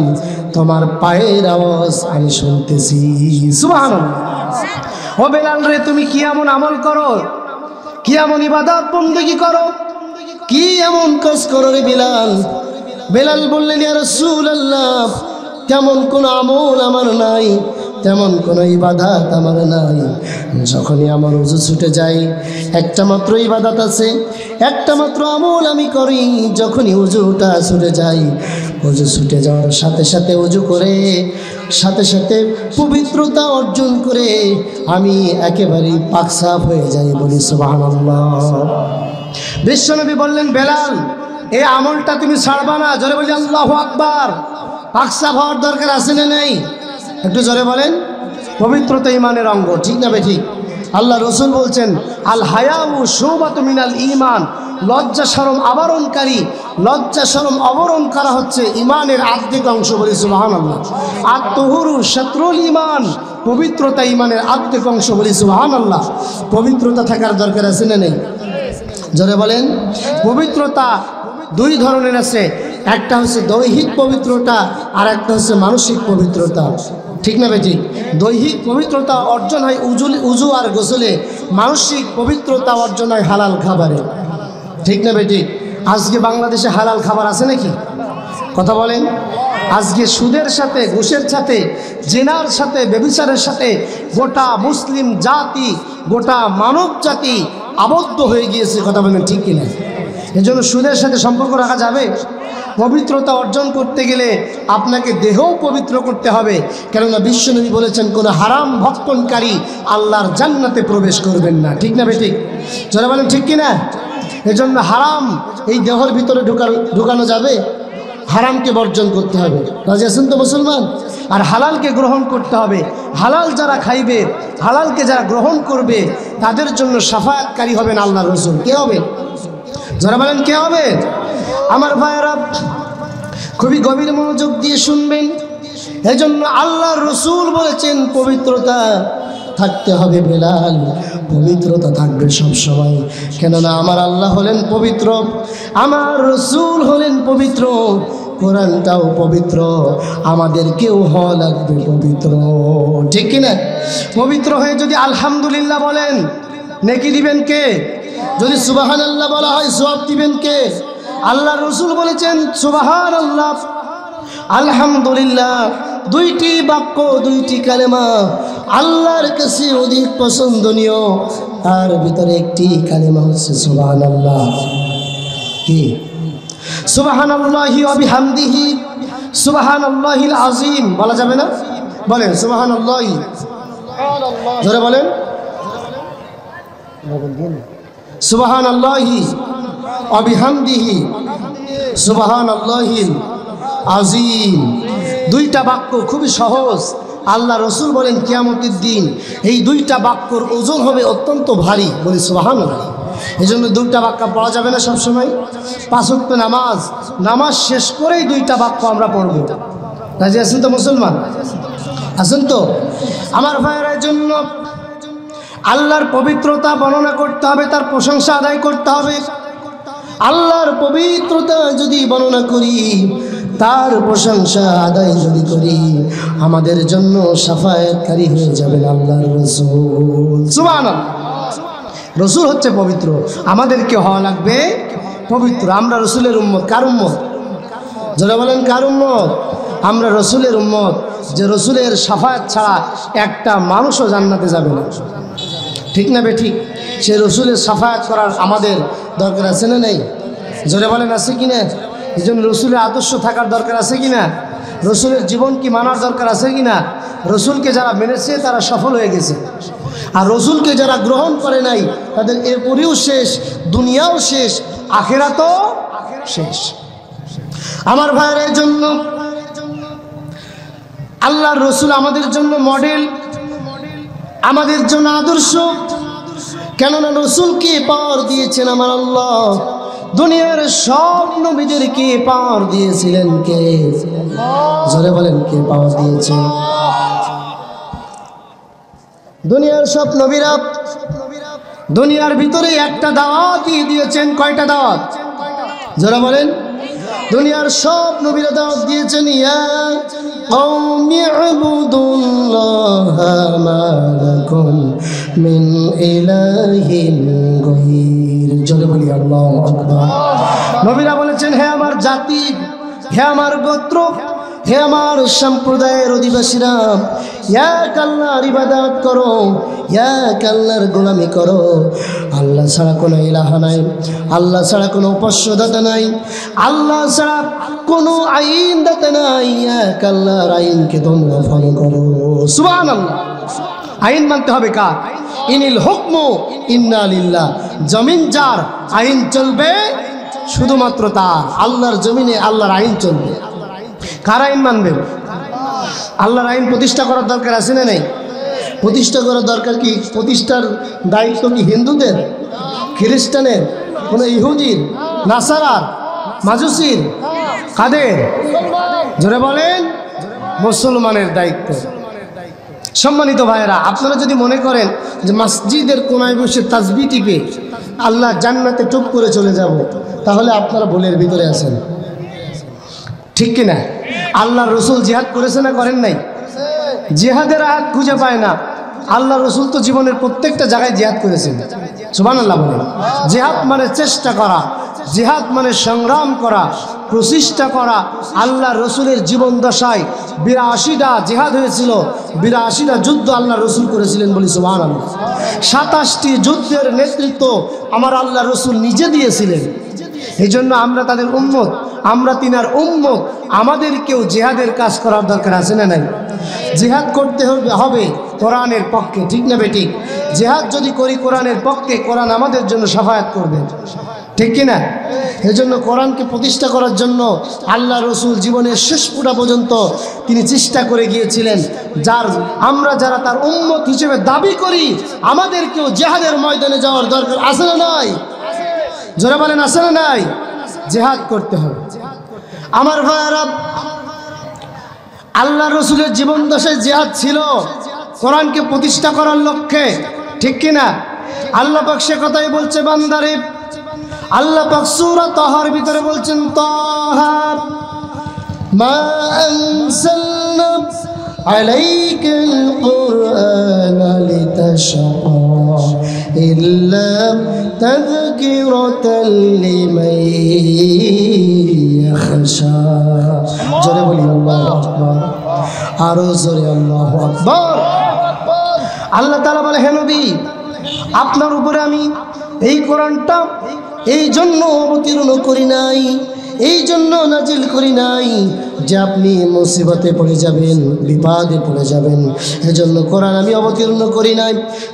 তোমার পায়ের আওয়াজ আমি শুনতেছি। সুবহানাল্লাহ। ও বেলাল রে, তুমি কি এমন আমল করো, কি এমন ইবাদত বন্দেগী করো, কি এমন কাজ করো রে বেলাল? বেলাল বললেন, ইয়া রাসূলুল্লাহ, তেমন কোনো আমল আমার নাই, তেমন কোনো ইবাদত আমার নাই। যখনই আমার ওযু ছুটে যায়, একটা মাত্র ইবাদত আছে, একটা মাত্র আমল আমি করি। যখনই ওযুটা ছুটে যায়, ওযু ছুটে যাওয়ার সাথে সাথে ওযু করে, সাথে সাথে পবিত্রতা অর্জন করে আমি একেবারেই পাক সাফ হয়ে যাই। বলি সুবহানাল্লাহ। বিশ্বনবী বললেন, বেলাল, এই আমলটা তুমি ছাড়বা না। জোরে বলি আল্লাহু আকবার। পাক সাফ হওয়ার দরকার আছে না নেই? একটু জোরে বলেন। পবিত্রতা ঈমানের অঙ্গ, ঠিক না বেঠিক? আল্লাহ রসুল বলছেন, আল হায়াউ শুবাতুম মিনাল ঈমান, লজ্জা শরম আবরণকারী, লজ্জা শরম আবরণ করা হচ্ছে ঈমানের আর্ধেক অংশ। বলি সুবহানাল্লাহ। আত-তুহুরু শাতরুল ঈমান, পবিত্রতা ঈমানের আর্ধেক অংশ। বলি সুবহানাল্লাহ। পবিত্রতা থাকার দরকার আছে না নেই? জোরে বলেন। পবিত্রতা 2 ধরনের আছে, একটা হচ্ছে দৈহিক পবিত্রতা, আর একটা হচ্ছে মানসিক পবিত্রতা, ঠিক না বেঠিক? দৈহিক পবিত্রতা অর্জন হয় উজু আর গোসলে, মানসিক পবিত্রতা অর্জন হয় হালাল খাবারে। ঠিক না বেটি? আজকে বাংলাদেশে হালাল খাবার আছে নাকি? কথা বলেন। আজকে সুদের সাথে, ঘুষের সাথে, জেনার সাথে, ব্যভিচারের সাথে গোটা মুসলিম জাতি, গোটা মানব জাতি আবদ্ধ হয়ে গিয়েছে। কথা বলেন ঠিক কিনা? এজন্য সুদের সাথে সম্পর্ক রাখা যাবে? পবিত্রতা অর্জন করতে গেলে আপনাকে দেহও পবিত্র করতে হবে, কেননা বিশ্বনবী বলেছেন কোন হারাম ভক্ষণকারী আল্লাহর জান্নাতে প্রবেশ করবেন না। ঠিক না বেঠিক? যারা বলেন ঠিক কিনা? এজন্য হারাম এই দেহের ভিতরে ঢুকানো যাবে? হারামকে বর্জন করতে হবে। রাজি আছেন তো মুসলমান? আর হালালকে গ্রহণ করতে হবে। হালাল যারা খাইবে, হালালকে যারা গ্রহণ করবে, তাদের জন্য শাফায়াতকারী হবেন আল্লাহর রাসূল। কে হবে? যারা বলেন কে হবে? আমার ভাইয়েরা খুবই গভীর মনোযোগ দিয়ে শুনবেন। এজন্য আল্লাহর রাসূল বলেছেন পবিত্রতা থাকতে হবে। বেলাল, পবিত্রতা থাকবে সব সময়, কেননা আমার আল্লাহ হলেন পবিত্র, আমার রাসূল হলেন পবিত্র, কোরআনটাও পবিত্র, আমাদেরকেও হওয়া লাগবে পবিত্র। ঠিক কিনা? পবিত্র হয়ে যদি আলহামদুলিল্লাহ বলেন, নেকি দিবেন কে? যদি সুবহানাল্লাহ বলা হয়, সওয়াব দিবেন কে? আল্লাহ রাসূল বলেছেন সুবহানাল্লাহ, আলহামদুলিল্লাহ, দুইটি বাক্য, দুইটি কালেমা আল্লাহর কাছে অধিক পছন্দনীয়। তার ভিতরে একটি কালেমা হচ্ছে সুবহানাল্লাহ। কি? সুবহানাল্লাহি ওয়া বিহামদিহি সুবহানাল্লাহিল আযীম বলা যাবে না? বলেন সুবহানাল্লাহি, জোরে বলেন সুবহানাল্লাহি ওয়া বিহামদিহি সুবহানাল্লাহিল আযীম। দুইটা বাক্য খুবই সহজ। আল্লাহ রাসূল বলেন কিয়ামতের দিন এই দুইটা বাক্যর ওজন হবে অত্যন্ত ভারী। বলি সুবহানাল্লাহ। এই জন্য দুইটা বাক্য পড়া যাবে না সবসময়। 5 ওয়াক্ত নামাজ শেষ করেই দুইটা বাক্য আমরা পড়ব। রাজি আছেন তো মুসলমান? আছেন তো? আমার ভাইয়ের জন্য আল্লাহর পবিত্রতা বর্ণনা করতে হবে, তার প্রশংসা আদায় করতে হবে। আল্লাহর পবিত্রতা যদি বর্ণনা করি, তার প্রশংসা আদায় যদি করি, আমাদের জন্য শাফায়াতকারী হয়ে যাবেন আল্লাহর রাসূল। সুবহানাল্লাহ। রাসূল হচ্ছে পবিত্র, আমাদেরকে হওয়া লাগবে পবিত্র। আমরা রাসূলের উম্মত। কার উম্মত? যারা বলেন কার উম্মত? আমরা রাসূলের উম্মত, যে রাসূলের শাফায়াত ছাড়া একটা মানুষও জান্নাতে যাবে না। ঠিক না বেঠিক? সে রাসূলের শাফায়াত করার আমাদের দরকার আছে না নেই? জোরে বলেন আছে কি না? এই জন্য রাসূলের আদর্শ থাকার দরকার আছে কি না? রাসূলের জীবন কি মানার দরকার আছে কি না? রাসূলকে যারা মেনেছে তারা সফল হয়ে গেছে, আর রাসূলকে যারা গ্রহণ করে নাই তাদের এরপরেও শেষ, দুনিয়াও শেষ, আখিরাতও শেষ। আমার ভাইয়ের জন্য আল্লাহর রাসূল আমাদের জন্য মডেল, আমাদের জন্য আদর্শ। কেননা রাসূলকে পাওয়ার দিয়েছেন আমার আল্লাহ। দুনিয়ার সব নবীদেরকে পাওয়ার দিয়েছিলেন কে? জোরে বলেন কে পাওয়ার দিয়েছেন? দুনিয়ার সব নবীরা দুনিয়ার ভিতরে একটা দাওয়াতই দিয়েছেন। কয়টা দাওয়াত? জোরে বলেন। দুনিয়ার সব নবীরা দাওয়াত দিয়েছেন, ইয়া কওমি ইবুদুল্লাহা মা লাকুম মিন ইলাহিন গায়র। জোরে বলি আল্লাহু আকবার। নবীরা বলেছেন, হে আমার জাতি, হে আমার গোত্র, হে আমার সম্প্রদায়ের অধিবাসীরা, এক আল্লাহর ইবাদত করো, এক আল্লাহর গোলামি করো। আল্লাহ ছাড়া কোনো ইলাহা নাই, আল্লাহ ছাড়া কোনো উপাস্যদাতা নাই, আল্লাহ ছাড়া কোনো আইনদাতা নাই। এক আল্লাহর আইনকে তোমরা ফলো করো। সুবহানাল্লাহ। আইন মানতে হবে কার? ইনিল হুকমু ইন্না লিল্লাহ। জমিন যার, আইন চলবে শুধুমাত্র তার। আল্লাহর জমিনে আল্লাহর আইন চলবে। কার আইন মানবেন? আল্লাহর আইন প্রতিষ্ঠা করার দরকার আছে না নেই? প্রতিষ্ঠা করার দরকার কি? প্রতিষ্ঠার দায়িত্ব কি হিন্দুদের, খ্রিস্টানের, কোনো ইহুদির, নাসারার, মাজুসির? কাদের? জোরে বলেন মুসলমানের দায়িত্ব। সম্মানিত ভাইয়েরা, আপনারা যদি মনে করেন যে মসজিদের কোনায় বসে তাসবিহ টিপে আল্লাহ জান্নাতে টুপ করে চলে যাব, তাহলে আপনারা ভুলের ভিতরে আছেন। ঠিক কিনা? আল্লাহ রাসূল জিহাদ করেছে না করেন নাই? জিহাদের আয়াত খুঁজে পায় না, আল্লাহ রসুল তো জীবনের প্রত্যেকটা জায়গায় জিহাদ করেছেন। সুবহানাল্লাহ বলেন। জিহাদ মানে চেষ্টা করা, জিহাদ মানে সংগ্রাম করা, প্রচেষ্টা করা। আল্লাহ রসুলের জীবন দশায় 82টা জিহাদ হয়েছিল, 82টা যুদ্ধ আল্লাহ রসুল করেছিলেন বলি সুবহানাল্লাহ। 27টি যুদ্ধের নেতৃত্ব আমার আল্লাহ রসুল নিজে দিয়েছিলেন। এই জন্য আমরা তাদের উম্মত, আমরা তিনার উম্মত, আমাদেরকেও জিহাদের কাজ করার দরকার আছে না নাই? জিহাদ করতে হবে কোরআনের পক্ষে, ঠিক না বেঠিক? জিহাদ যদি করি কোরআনের পক্ষে, কোরআন আমাদের জন্য শাফায়াত করবে, ঠিক কিনা? এজন্য কোরআনকে প্রতিষ্ঠা করার জন্য আল্লাহ রসুল জীবনের শেষ ফুটা পর্যন্ত তিনি চেষ্টা করে গিয়েছিলেন। আমরা যারা তার উম্মত হিসেবে দাবি করি, আমাদেরকেও জিহাদের ময়দানে যাওয়ার দরকার আছে না নাই? জোরে বলেন আছে না নাই? জিহাদ করতে হবে। আমার ভাইয়েরা, আল্লাহ রসুলের জীবন দশায় জিহাদ ছিল কোরআনকে প্রতিষ্ঠা করার লক্ষ্যে, ঠিক কিনা? আল্লাহ পাক সে কথাই বলছে বান্দারে। আল্লাহ পাক সূরা তাহার ভিতরে বলছেন, তাহা মা আনসালনা আলাইকাল কুরআনা লিতাশকা ইল্লা তাযকিরাতাল লিমান ইয়াখশা। জোরে বলি আল্লাহু আকবার, আরো জোরে আল্লাহু আকবার। আল্লাহ তাআলা বলে, হে নবী, আপনার উপরে আমি এই কোরআনটা এই জন্য অবতীর্ণ করি নাই, এই জন্য নাজিল করি নাই যে আপনি মুসিবতে পড়ে যাবেন, বিপদে পড়ে যাবেন। এজন্য কোরআন আমি অবতীর্ণ করি নাই।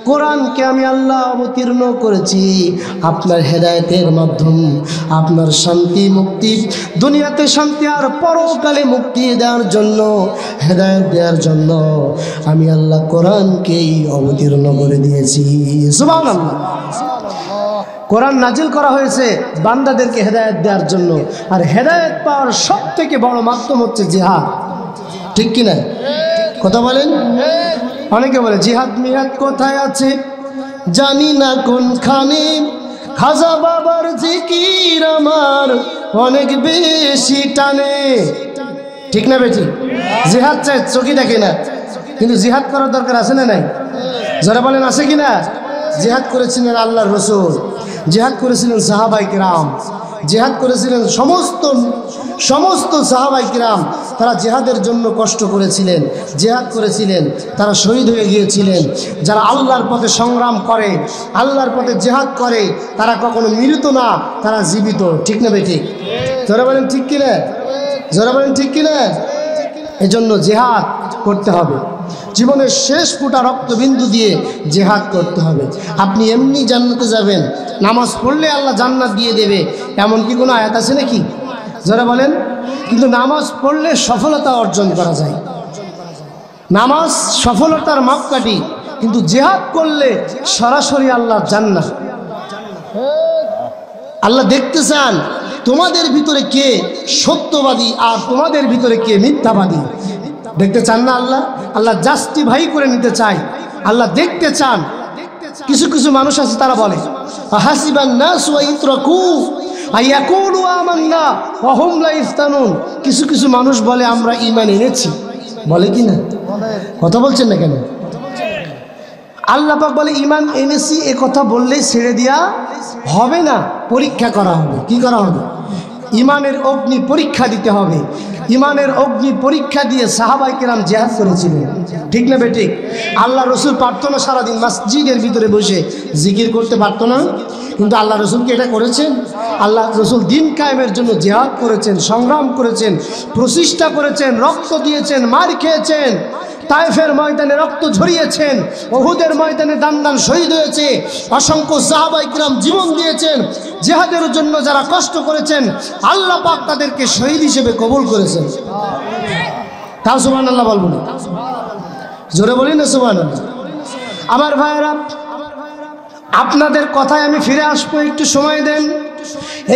কোরআনকে আমি আল্লাহ অবতীর্ণ করেছি আপনার হেদায়েতের মাধ্যম, আপনার শান্তি মুক্তি, দুনিয়াতে শান্তি আর পরকালে মুক্তি দেওয়ার জন্য, হেদায়েত দেওয়ার জন্য আমি আল্লাহ কোরআনকেই অবতীর্ণ করে দিয়েছি। সুবহানাল্লাহ। কোরআন নাজিল করা হয়েছে বান্দাদেরকে হেদায়েত দেওয়ার জন্য, আর হেদায়েত পাওয়ার সব থেকে বড় মাধ্যম হচ্ছে জিহাদ, ঠিক কিনা? কথা বলেন। অনেকে বলে জিহাদ মিহাদ কোথায় আছে জানি না কোনখানে, খাজা বাবার জিকির আমার অনেক বেশি টানে, ঠিক না বেটি? জিহাদ চাই চোখে দেখে না, কিন্তু জিহাদ করার দরকার আছে না নাই? যারা বলেন আছে কিনা? জিহাদ করেছিলেন আল্লাহর রাসূল, জিহাদ করেছিলেন সাহাবায়ে কিরাম, জিহাদ করেছিলেন সমস্ত সাহাবায়ে কিরাম। তারা জিহাদের জন্য কষ্ট করেছিলেন, জিহাদ করেছিলেন, তারা শহীদ হয়ে গিয়েছিলেন। যারা আল্লাহর পথে সংগ্রাম করে, আল্লাহর পথে জিহাদ করে, তারা কখনো মৃত না, তারা জীবিত, ঠিক না বেঠিক? যারা বলেন ঠিক কিনা? যারা বলেন ঠিক কিনা? এজন্য জিহাদ করতে হবে, জীবনের শেষ ফোঁটা রক্তবিন্দু দিয়ে জিহাদ করতে হবে। আপনি এমনি জান্নাতে যাবেন, নামাজ পড়লে আল্লাহ জান্নাত দিয়ে দেবে, এমন কি কোনো আয়াত আছে নাকি? যারা বলেন। কিন্তু নামাজ পড়লে সফলতা অর্জন করা যায়, নামাজ সফলতার মাপকাঠি, কিন্তু জিহাদ করলে সরাসরি আল্লাহ জান্নাত। আল্লাহ দেখতে চান তোমাদের ভিতরে কে সত্যবাদী আর তোমাদের ভিতরে কে মিথ্যাবাদী। দেখতে চান না আল্লাহ? আল্লাহ জাস্টিফাই করে নিতে চায়, আল্লাহ দেখতে চান। কিছু কিছু মানুষ আছে তারা বলে হাসিবান নাস ওয়া ইতরাকু আয়াকুলু আমান্না ওয়া হুম লা ইফতানুন। কিছু কিছু মানুষ বলে আমরা ঈমান এনেছি, বলে কি না? কথা বলছেন না কেন? আল্লাহ পাক বলে ঈমান এনেছি, এ কথা বললেই ছেড়ে দিয়া হবে না, পরীক্ষা করা হবে। কি করা হবে? ঈমানের অগ্নি পরীক্ষা দিতে হবে। ঈমানের অগ্নি পরীক্ষা দিয়ে সাহাবায়ে কেরাম জিহাদ করেছিলেন, ঠিক না বেঠিক? আল্লাহ রসুল পারতো না সারাদিন মসজিদের ভিতরে বসে জিকির করতে পারতো না? কিন্তু আল্লাহ রসুল কি এটা করেছেন? আল্লাহ রসুল দিন কায়েমের জন্য জিহাদ করেছেন, সংগ্রাম করেছেন, প্রচেষ্টা করেছেন, রক্ত দিয়েছেন, মার খেয়েছেন, তায়েফের ময়দানে রক্ত ঝরিয়েছেন, উহুদের ময়দানে দান দান শহীদ হয়েছে, অসংখ্য সাহাবায়ে কিরাম জীবন দিয়েছেন। জিহাদের জন্য যারা কষ্ট করেছেন আল্লাহ পাক তাদেরকে শহীদ হিসেবে কবুল করেছেন। তাও সুবহানাল্লাহ বলবো না? জোরে বলি না সুবহানাল্লাহ? আমার ভাইয়েরা, আপনাদের কথায় আমি ফিরে আসবো, একটু সময় দেন,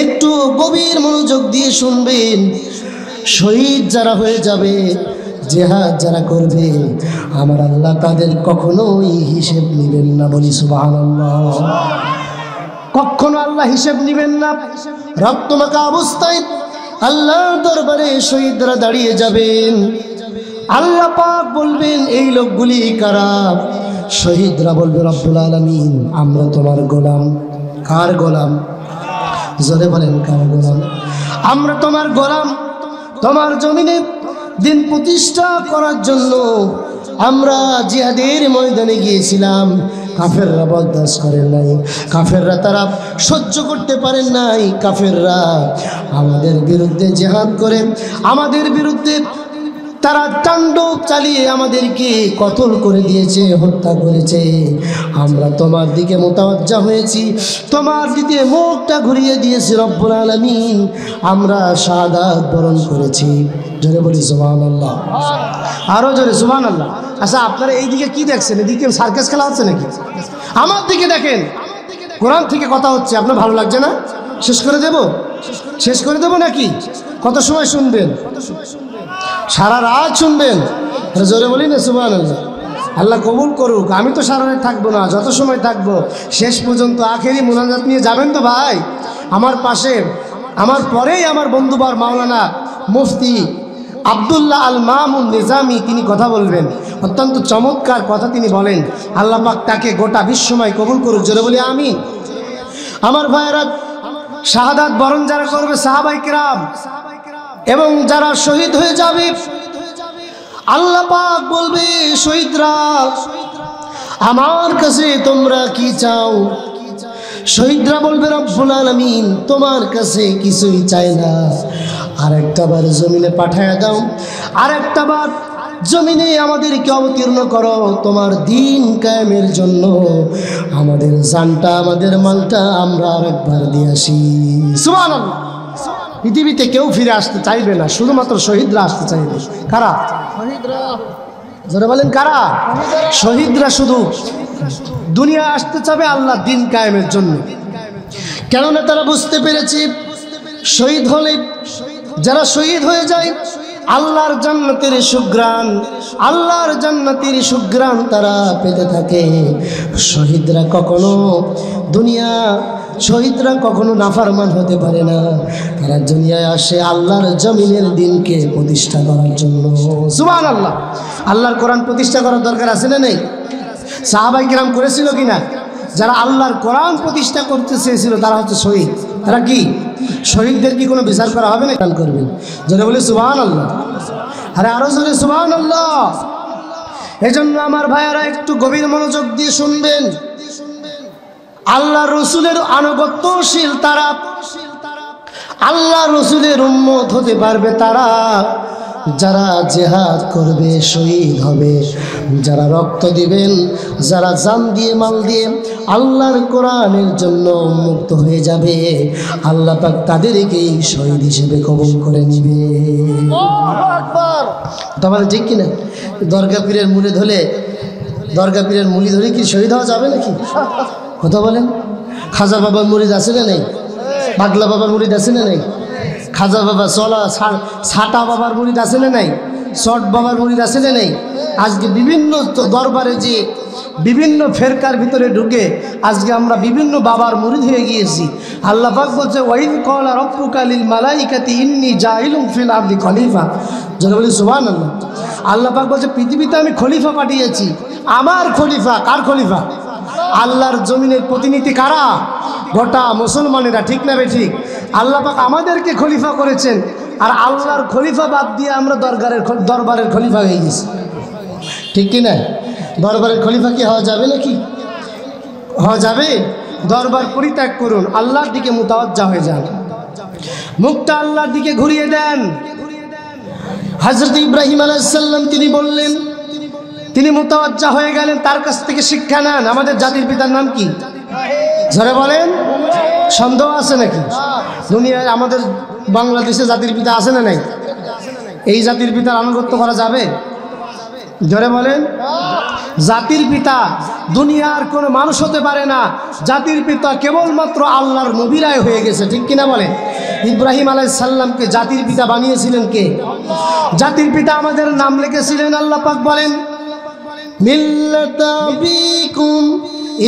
একটু গভীর মনোযোগ দিয়ে শুনবেন। শহীদ যারা হয়ে যাবে, জিহাদ যারা করবে, আমার আল্লাহ তাদের কখনোই হিসেব নেবেন না, বলি সুবহানাল্লাহ। কখনো আল্লাহ হিসেব নেবেন না। রক্তমাখা অবস্থায় আল্লাহর দরবারে শহীদরা দাঁড়িয়ে যাবেন, আল্লাহ পাক বলবেন এই লোকগুলি কারা? শহীদরা বলবে রব্বুল আলামিন আমরা তোমার গোলাম। কার গোলাম? জোরে বলেন কার গোলাম? আমরা তোমার গোলাম। তোমার জমিনে দিন প্রতিষ্ঠা করার জন্য আমরা জিহাদের ময়দানে গিয়েছিলাম। কাফেররা বরদাস্ত করেন নাই, কাফেররা তারা সহ্য করতে পারেন নাই। কাফেররা আমাদের বিরুদ্ধে জিহাদ করে, আমাদের বিরুদ্ধে তারা তাণ্ডব চালিয়ে আমাদেরকে কতল করে দিয়েছে, হত্যা করেছে। আমরা তোমার দিকে মোতাওয়াজ্জা হয়েছি, তোমার দিকে মুখটা ঘুরিয়ে দিয়েছি রব্বুল আলামিন। আমরা শাহাদাত বরণ করেছি। জোরে বলি সুবহানাল্লাহ, আরো জোরে সুবহানাল্লাহ। আচ্ছা, আপনারা এই দিকে কি দেখছেন? এদিকে সার্কাস খেলা হচ্ছে নাকি? আমার দিকে দেখেন, কোরআন থেকে কথা হচ্ছে। আপনার ভালো লাগছে না? শেষ করে দেব? শেষ করে দেব নাকি? কত সময় শুনবেন? সারা রাত শুনবেন? জোরে বলি না সুবহানাল্লাহ। আল্লাহ কবুল করুক। আমি তো সারা রাত থাকবো না, যত সময় থাকবো শেষ পর্যন্ত আখেরি মোনাজাত নিয়ে যাবেন তো ভাই? আমার পাশে, আমার পরেই আমার বন্ধুবার মাওলানা মুফতি আব্দুল্লাহ আল মামুন নিজামী তিনি কথা বলবেন। অত্যন্ত চমৎকার কথা তিনি বলেন। আল্লাহ পাক তাকে গোটা বিশ্বময় কবুল করুক। জোরে বলি আমিন। আমার ভাইয়েরা, শাহাদাত বরণ যারা করবে সাহাবায়ে কেরাম এবং যারা শহীদ হয়ে যাবে, আল্লাহ পাক বলবে শহীদরা আমার কাছে তোমরা কি চাও? শহীদরা বলবে রব্বুল আলামিন তোমার কাছে কিছুই চাই না, আরেকটা বার জমিনে পাঠায়া দাও, আরেকটা বার জমিনে আমাদেরকে অবতীর্ণ করো তোমার দিন কায়েমের জন্য। আমাদের জানটা, আমাদের মালটা আমরা আরেকবার দিয়ে আসি। সুবহানাল্লাহ। পৃথিবীতে কেউ ফিরে আসতে চাইবে না, শুধুমাত্র শহীদরা আসতে চাইবে। কারা? যারা বলেন কারা? শহীদরা শুধু দুনিয়া আসতে চাবে আল্লাহ দিন কায়েমের জন্য। কেননা তারা বুঝতে পেরেছে শহীদ হলে, যারা শহীদ হয়ে যায় আল্লাহর জান্নাতের সুঘ্রাণ, আল্লাহর জান্নাতের সুঘ্রাণ তারা পেতে থাকে। শহীদরা কখনো দুনিয়া, শহীদরা কখনো নাফরমান হতে পারে না। তারা দুনিয়ায় আসে আল্লাহর জমিনের দিনকে প্রতিষ্ঠা করার জন্য। সুবহানাল্লাহ। আল্লাহর কোরআন প্রতিষ্ঠা করার দরকার আছে না নেই? সাহাবায়ে কেরাম করেছিল কিনা? যারা আল্লাহর কোরআন প্রতিষ্ঠা করতে চেয়েছিল তারা হচ্ছে শহীদ। তারা কি? শহীদদের কি কোনো বিচার করা হবে না? গান করবেন। জোরে বলি সুবহানাল্লাহ। আরে আরো জোরে সুবহানাল্লাহ। এজন্য আমার ভাইয়ারা একটু গভীর মনোযোগ দিয়ে শুনবেন। আল্লাহ রসুলের আনুগত্যশীল তারা, আল্লাহ রসুলের উম্মত হতে পারবে তারা যারা জিহাদ করবে, শহীদ হবে, যারা রক্ত দিবেন, যারা জান দিয়ে মাল দিয়ে আল্লাহর কোরআনের জন্য মুক্ত হয়ে যাবে। আল্লাহ পাক তাদেরকেই শহীদ হিসেবে কবুল করে নিবে। তাহলে ঠিক কিনা? দরগা পীরের মুড়ি ধরে, দরগা পীরের মুড়ি ধরে কি শহীদ হওয়া যাবে নাকি? কথা বলেন। খাজা বাবার মুরিদ আছে না নেই? পাগলা বাবার মুরিদ আছে না নেই? খাজা বাবা, চলা ছাটা বাবার মুরিদ আছে না নাই? শট বাবার মুরিদ আছে না নেই? আজকে বিভিন্ন দরবারে যে বিভিন্ন ফেরকার ভিতরে ঢুকে আজকে আমরা বিভিন্ন বাবার মুরিদ হয়ে গিয়েছি। আল্লাহ পাক বলছে ওয়াইদ ক্বালা রাব্বুকা লিল মালাইকাতি ইন্নী জাইলুন ফিল আরদি খলিফা। যারা বলি সুবহানাল্লাহ। আল্লাহ পাক বলছে পৃথিবীতে আমি খলিফা পাঠিয়েছি। আমার খলিফা। কার খলিফা? আল্লাহর জমিনের প্রতিনিধি কারা? গোটা মুসলমানেরা। ঠিক না বে ঠিক? আল্লাহ পাক আমাদেরকে খলিফা করেছেন, আর আল্লাহর খলিফা বাদ দিয়ে আমরা দরবারের খলিফা হয়ে গেছি। ঠিক কি না? দরবারের খলিফা কি হওয়া যাবে নাকি? হওয়া যাবে? দরবার পরিত্যাগ করুন, আল্লাহর দিকে মুতাওয়াজ্জা হয়ে যান, মুখটা আল্লাহর দিকে ঘুরিয়ে দেন। হযরত ইব্রাহিম আলাইহিস সালাম তিনি বললেন, তিনি মুতাওয়াজ্জা হয়ে গেলেন, তার কাছ থেকে শিক্ষা নেন। আমাদের জাতির পিতার নাম কি? জোরে বলেন। সন্দেহ আছে নাকি? দুনিয়ায় আমাদের বাংলাদেশে জাতির পিতা আছে না নাই? এই জাতির পিতার আনুগত্য করা যাবে? জোরে বলেন। জাতির পিতা দুনিয়ার কোনো মানুষ হতে পারে না। জাতির পিতা কেবলমাত্র আল্লাহর নবীরাই হয়ে গেছে। ঠিক কিনা বলেন? ইব্রাহিম আলাইহিস সালামকে জাতির পিতা বানিয়েছিলেন কে? জাতির পিতা আমাদের নাম লিখেছিলেন। আল্লাহ পাক বলেন মিল্লাতা বিকুম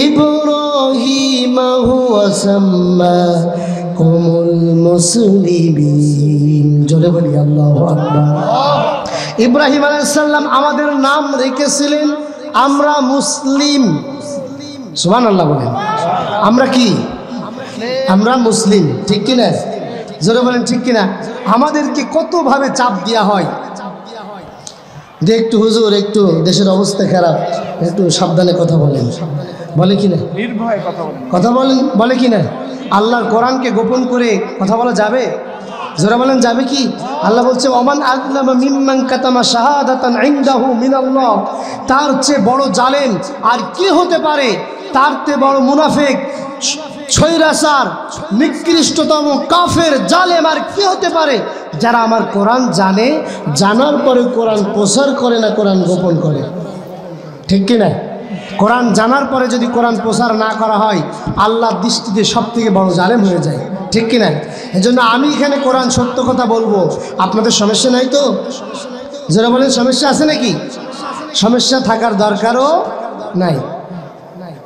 ইব্রাহিম হুয়া সাম্মাকুমুল মুসলিমিন। জোরে বলি আল্লাহু আকবার। ইব্রাহিম আলাইহিস সালাম আমাদের নাম রেখেছিলেন আমরা মুসলিম। সুবহানাল্লাহ বলেন। আমরা কি? আমরা মুসলিম, ঠিক কিনা? জোরে বলেন ঠিক কিনা? আমাদেরকে কতভাবে চাপ দেওয়া হয় যে একটু হুজুর, একটু দেশের অবস্থা খারাপ, একটু সাবধানে কথা বলেন, বলে কিনা? নির্ভয়ে কথা বলেন, বলে কিনা? আল্লাহর কোরআনকে গোপন করে কথা বলা যাবে? জোরে বলেন যাবে কি? আল্লাহ বলছে ওমান আযলামা মিম্মান কাতামা শাহাদাতান ইনদাহু মিনাল্লাহ। তার চেয়ে বড় জালেম আর কি হতে পারে? তার চেয়ে বড় মুনাফিক, ছয়রাচার, নিকৃষ্টতম কাফের, জালেম আর কি হতে পারে? যারা আমার কোরআন জানে, জানার পরে কোরআন প্রচার করে না, কোরআন গোপন করে। ঠিক কিনা? কোরআন জানার পরে যদি কোরআন প্রচার না করা হয়, আল্লাহর দৃষ্টিতে সব থেকে বড় জালেম হয়ে যায়। ঠিক কিনা? এজন্য আমি এখানে কোরআন সত্য কথা বলবো, আপনাদের সমস্যা নাই তো? যারা বলেন সমস্যা আছে নাকি? সমস্যা থাকার দরকারও নাই।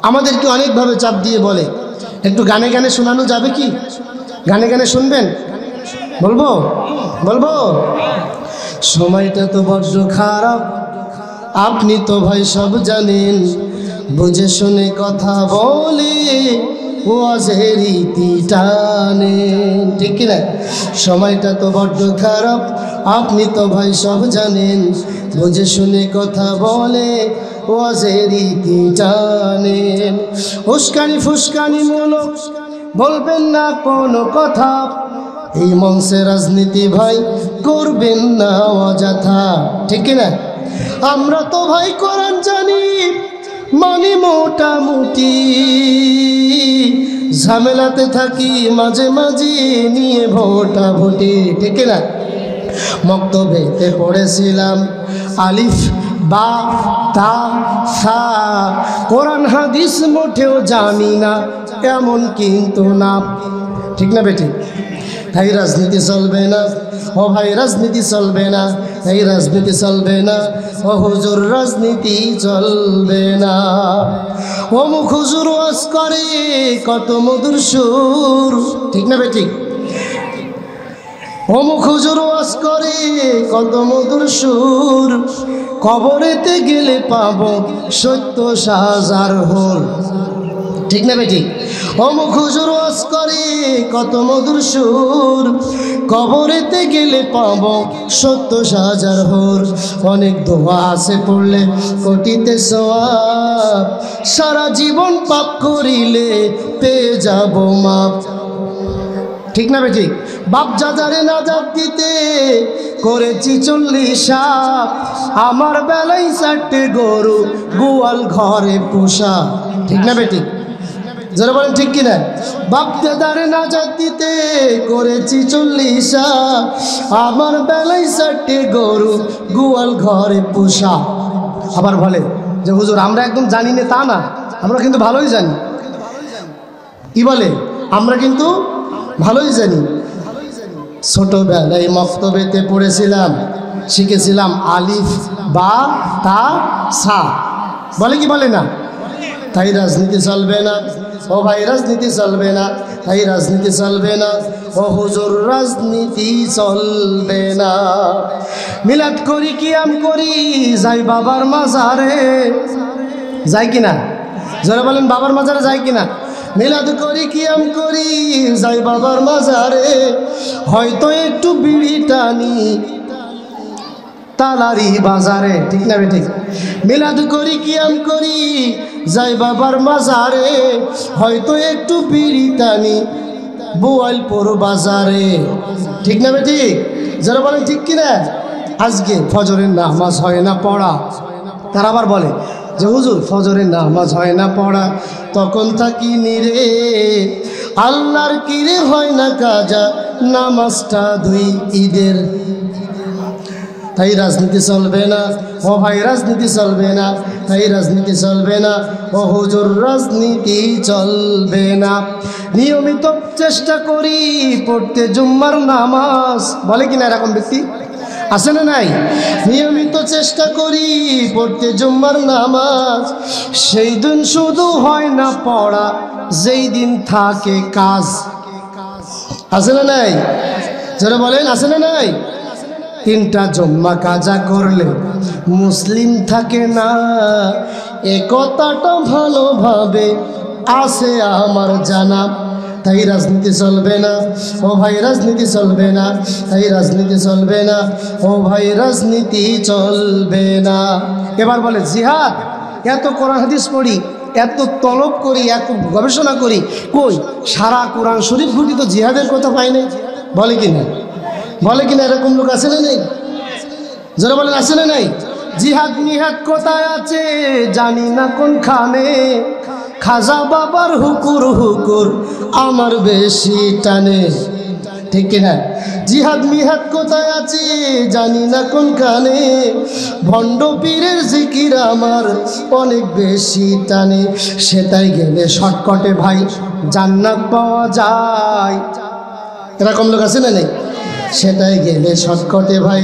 আমাদেরকে অনেকভাবে চাপ দিয়ে বলে, একটু গানে গানে শোনানো যাবে কি? গানে গানে শুনবেন? বলবো বলবো সময়টা তো বড্ড খারাপ, আপনি তো ভাই সব জানেন, বুঝে শুনে কথা বলে ওয়াজের রীতি টানেন। ঠিক কিনা? সময়টা তো বড্ড খারাপ, আপনি তো ভাই সব জানেন, বুঝে শুনে কথা বলে ওয়াজের রীতি টানেন। উস্কানি ফুস্কানি মূলক বলবেন না কোনো কথা, এই মঞ্চে রাজনীতি ভাই করবেন না অযথা। ঠিক কিনা? আমরা তো ভাই কোরআন জানি, মানি মোটামুটি, ঝামেলাতে থাকি মাঝে মাঝে নিয়ে ভোটাভুটি। ঠিক কিনা? মক্তবেতে পড়েছিলাম আলিফ বা তা সা, কোরআন হাদিস মোটেও জানি না এমন কিন্তু না। ঠিক না বেটি? তাই রাজনীতি চলবে না ও ভাই, রাজনীতি চলবে না, তাই রাজনীতি চলবে না ও হুজুর, রাজনীতি চলবে না। ও মুখ হুজুর ওয়াজ করে কত মধুর সুর। ঠিক না বেটি? ও মুখ হুজুর ওয়াজ করে কত মধুর সুর, কবরেতে গেলে পাবো ৭০,০০০ হোল। ঠিক না বেটি? ও মুখ হুজুর ওয়াজ করে কত মধুর সুর, কবরেতে গেলে পাবো ৭০,০০০ হোল। অনেক দোয়া আছে পড়লে কোটিতে সওয়াব, সারা জীবন পাপ করিলে পেয়ে যাব মাপ। ঠিক না বেটি? বাপ যাজারে নাজাত দিতে করেছি ৪০ সাপ, আমার বেলায় ৪টে গরু গোয়াল ঘরে পোষা। ঠিক না বেটি? যারা বলেন ঠিক কিনা? বাপ দাদারে নাজাত দিতে করেছি ৪০ সাপ, আমার বেলায় ৪টে গরু গোয়াল ঘরে পোষা। আবার বলে যে হুজুর আমরা একদম জানি না, তা না, আমরা কিন্তু ভালোই জানি। কি বলে? আমরা কিন্তু ভালোই জানি। ছোটবেলায় মক্তবেতে পড়েছিলাম, শিখেছিলাম আলিফ বা তা সা, বলে কি বলে না? তাই রাজনীতি চলবে না ও ভাই, রাজনীতি চলবে না, তাই রাজনীতি চলবে না ও হুজুর, রাজনীতি চলবে না। মিলাদ করি কিয়াম করি যাই বাবার মাজারে, যাই কিনা? যারা বলেন বাবার মাজারে যাই কিনা? মিলাদ করি কিয়াম করি যাই বাবার মাজারে, হয়তো একটু বিড়ি টানি তালারি বাজারে। ঠিক না বেঠিক? মিলাদ করি কিয়াম করি যাই বাবার মাজারে, হয়তো একটু বিড়ি টানি বোয়ালপুর বাজারে। ঠিক না বেঠিক? যারা বলেন ঠিক কিনা? আজকে ফজরের নামাজ হয় না পড়া, তারা আবার বলে যে হুজুর ফজরের নামাজ হয় না পড়া, তখন থাকি নিরে আল্লাহর কিরে হয় না কাজা, নামাজটা ২ ঈদের। তাই রাজনীতি চলবে না ও ভাই, রাজনীতি চলবে না, তাই রাজনীতি চলবে না ও হুজুর, রাজনীতি চলবে না। নিয়মিত চেষ্টা করি পড়তে জুম্মার নামাজ, বলে কিনা এরকম ব্যক্তি? আছে না নাই? নিয়মিত চেষ্টা করি পড়তে জুম্মার নামাজ, সেই দিন শুধু হয় না পড়া, যেই দিন থাকে কাজ। আছে না নাই? যারা বলেন আছে না নাই? তিনটা জুম্মা কাজা করলে মুসলিম থাকে না, এ কথাটা ভালোভাবে আছে আমার জানা। তাই রাজনীতি চলবে না ও ভাই, রাজনীতি চলবে না, তাই রাজনীতি চলবে না ও ভাই, রাজনীতি চলবে না। এবার বলে জিহাদ, এত কোরআন হাদিস পড়ি, এত তলব করি, এত গবেষণা করি, কই সারা কোরআন শরীফ ঘুটি তো জিহাদের কথা পাই নাই। বলে কিনা, বলে কিনা, এরকম লোক আছে না নেই? যারা বলেন আছে না নাই? জিহাদ নিহাদ কোথায় আছে জানি না কোনখানে, খাজা বাবার হুকুর হুকুর আমার বেশি টানে। ঠিক কিনা? জিহাদ মিহাদ কোথায় আছে জানি না কোনখানে, ভণ্ড পীরের জিকির আমার অনেক বেশি টানে। সেটাই গেলে শর্টকাটে ভাই জান্নাত পাওয়া যায়। এরকম লোক আছে না নেই? সেটাই গেলে শর্টকাটে ভাই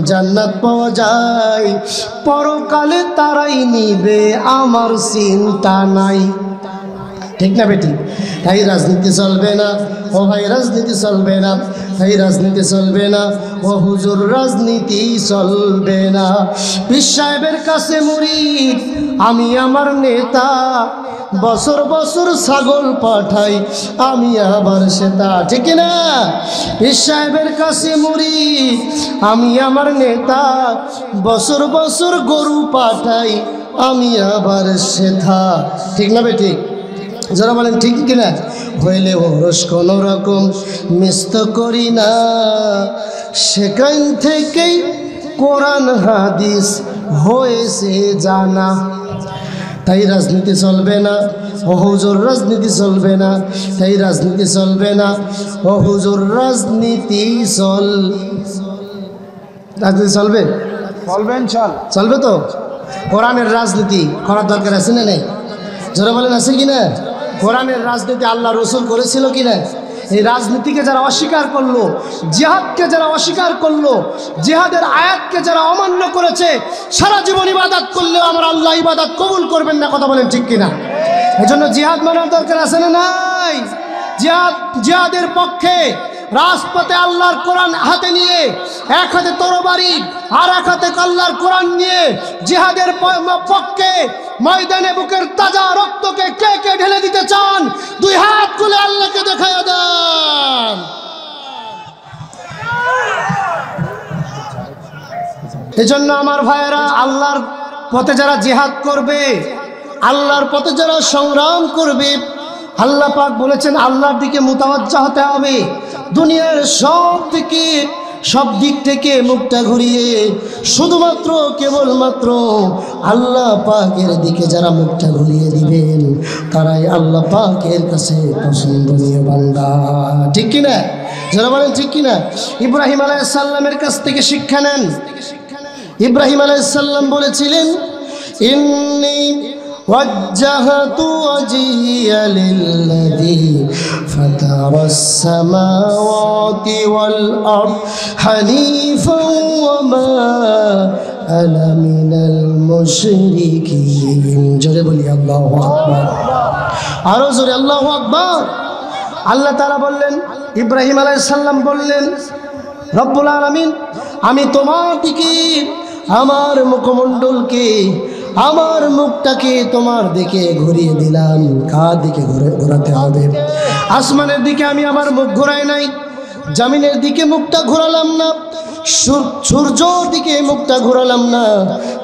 জান্নাত পাওয়া যায়, পরকালে তারাই নিবে আমার চিন্তা নাই। ঠিক না বেটি? তাই রাজনীতি চলবে না ও ভাই, রাজনীতি চলবে না, তাই রাজনীতি চলবে না ও হুজুর, রাজনীতি চলবে না। পীর সাহেবের কাছে মুরিদ আমি আমার নেতা, বছর বছর ছাগল পাঠাই আমি আবার সেটা। ঠিক না? পীর সাহেবের কাছে মুরিদ আমি আমার নেতা, বছর বছর গরু পাঠাই আমি আবার সেথা। ঠিক না বেটি? যারা বলেন ঠিক কিনা? হইলে ওরস কোনো রকম মিস্ত করি না, সেখান থেকেই কোরআন হাদিস হয়েছে জানা। তাই রাজনীতি চলবে না ও হুজুর, রাজনীতি চলবে না, তাই রাজনীতি চলবে না ও হুজুর, রাজনীতি রাজনীতি চলবে, চলবে তো। কোরআনের রাজনীতি করার দরকার আছে না নেই? যারা বলেন আছে কিনা? কোরআনের রাজনীতি আল্লাহ রসুল করেছিল কিনা? এই রাজনীতিকে যারা অস্বীকার করলো, জিহাদকে যারা অস্বীকার করলো, জিহাদের আয়াতকে যারা অমান্য করেছে, সারা জীবন ইবাদত করলেও আমার আল্লাহ ইবাদত কবুল করবেন না। কথা বলেন ঠিক কিনা? এই জন্য জিহাদ মানার দরকার আছে না নাই? জিহাদের পক্ষে রাজপথে আল্লাহর কোরআন হাতে নিয়ে, এক হাতে তরবারি আর এক হাতে আল্লাহর কোরআন নিয়ে জিহাদের পক্ষে ময়দানে বুকের তাজা রক্তকে কে কে ঢেলে দিতে চান? দুই হাত তুলে আল্লাহকে দেখায় দেন। এজন্য আমার ভাইয়েরা, আল্লাহর পথে যারা জিহাদ করবে, আল্লাহর পথে যারা সংগ্রাম করবে, আল্লাহ পাক বলেছেন আল্লাহর দিকে মুতাওয়াজ্জা হতে হবে। দুনিয়ার সব দিক থেকে মুখটা ঘুরিয়ে শুধুমাত্র কেবলমাত্র আল্লাহ পাকের দিকে যারা মুখটা ঘুরিয়ে দিবেন, তারাই আল্লাহ পাকের কাছে পছন্দনীয় বান্দা। ঠিক কিনা? যারা বলেন ঠিক কিনা? ইব্রাহিম আলাইহিস সালামের কাছ থেকে শিক্ষা নেন। ইব্রাহিম আলাইহিস সালাম বলেছিলেন, ইন্নী وجهت وجهي للذي فطر السماوات والأرض حنيفا وما أنا من المشركين। জোরে বলি আল্লাহু আকবার, আরো জোরে আল্লাহু আকবার। আল্লাহ তাআলা বললেন, ইব্রাহিম আলাইহিস সালাম বললেন, রব্বুল আলামিন আমি তোমার দিকে আমার মুখমণ্ডলকে, আমার মুখটাকে তোমার দিকে ঘুরিয়ে দিলাম। কার দিকে ঘোরাতে হবে? আসমানের দিকে আমি আমার মুখ ঘোরাই নাই, জমিনের দিকে মুখটা ঘোরালাম না, সূর্যর দিকে মুখটা ঘোরালাম না,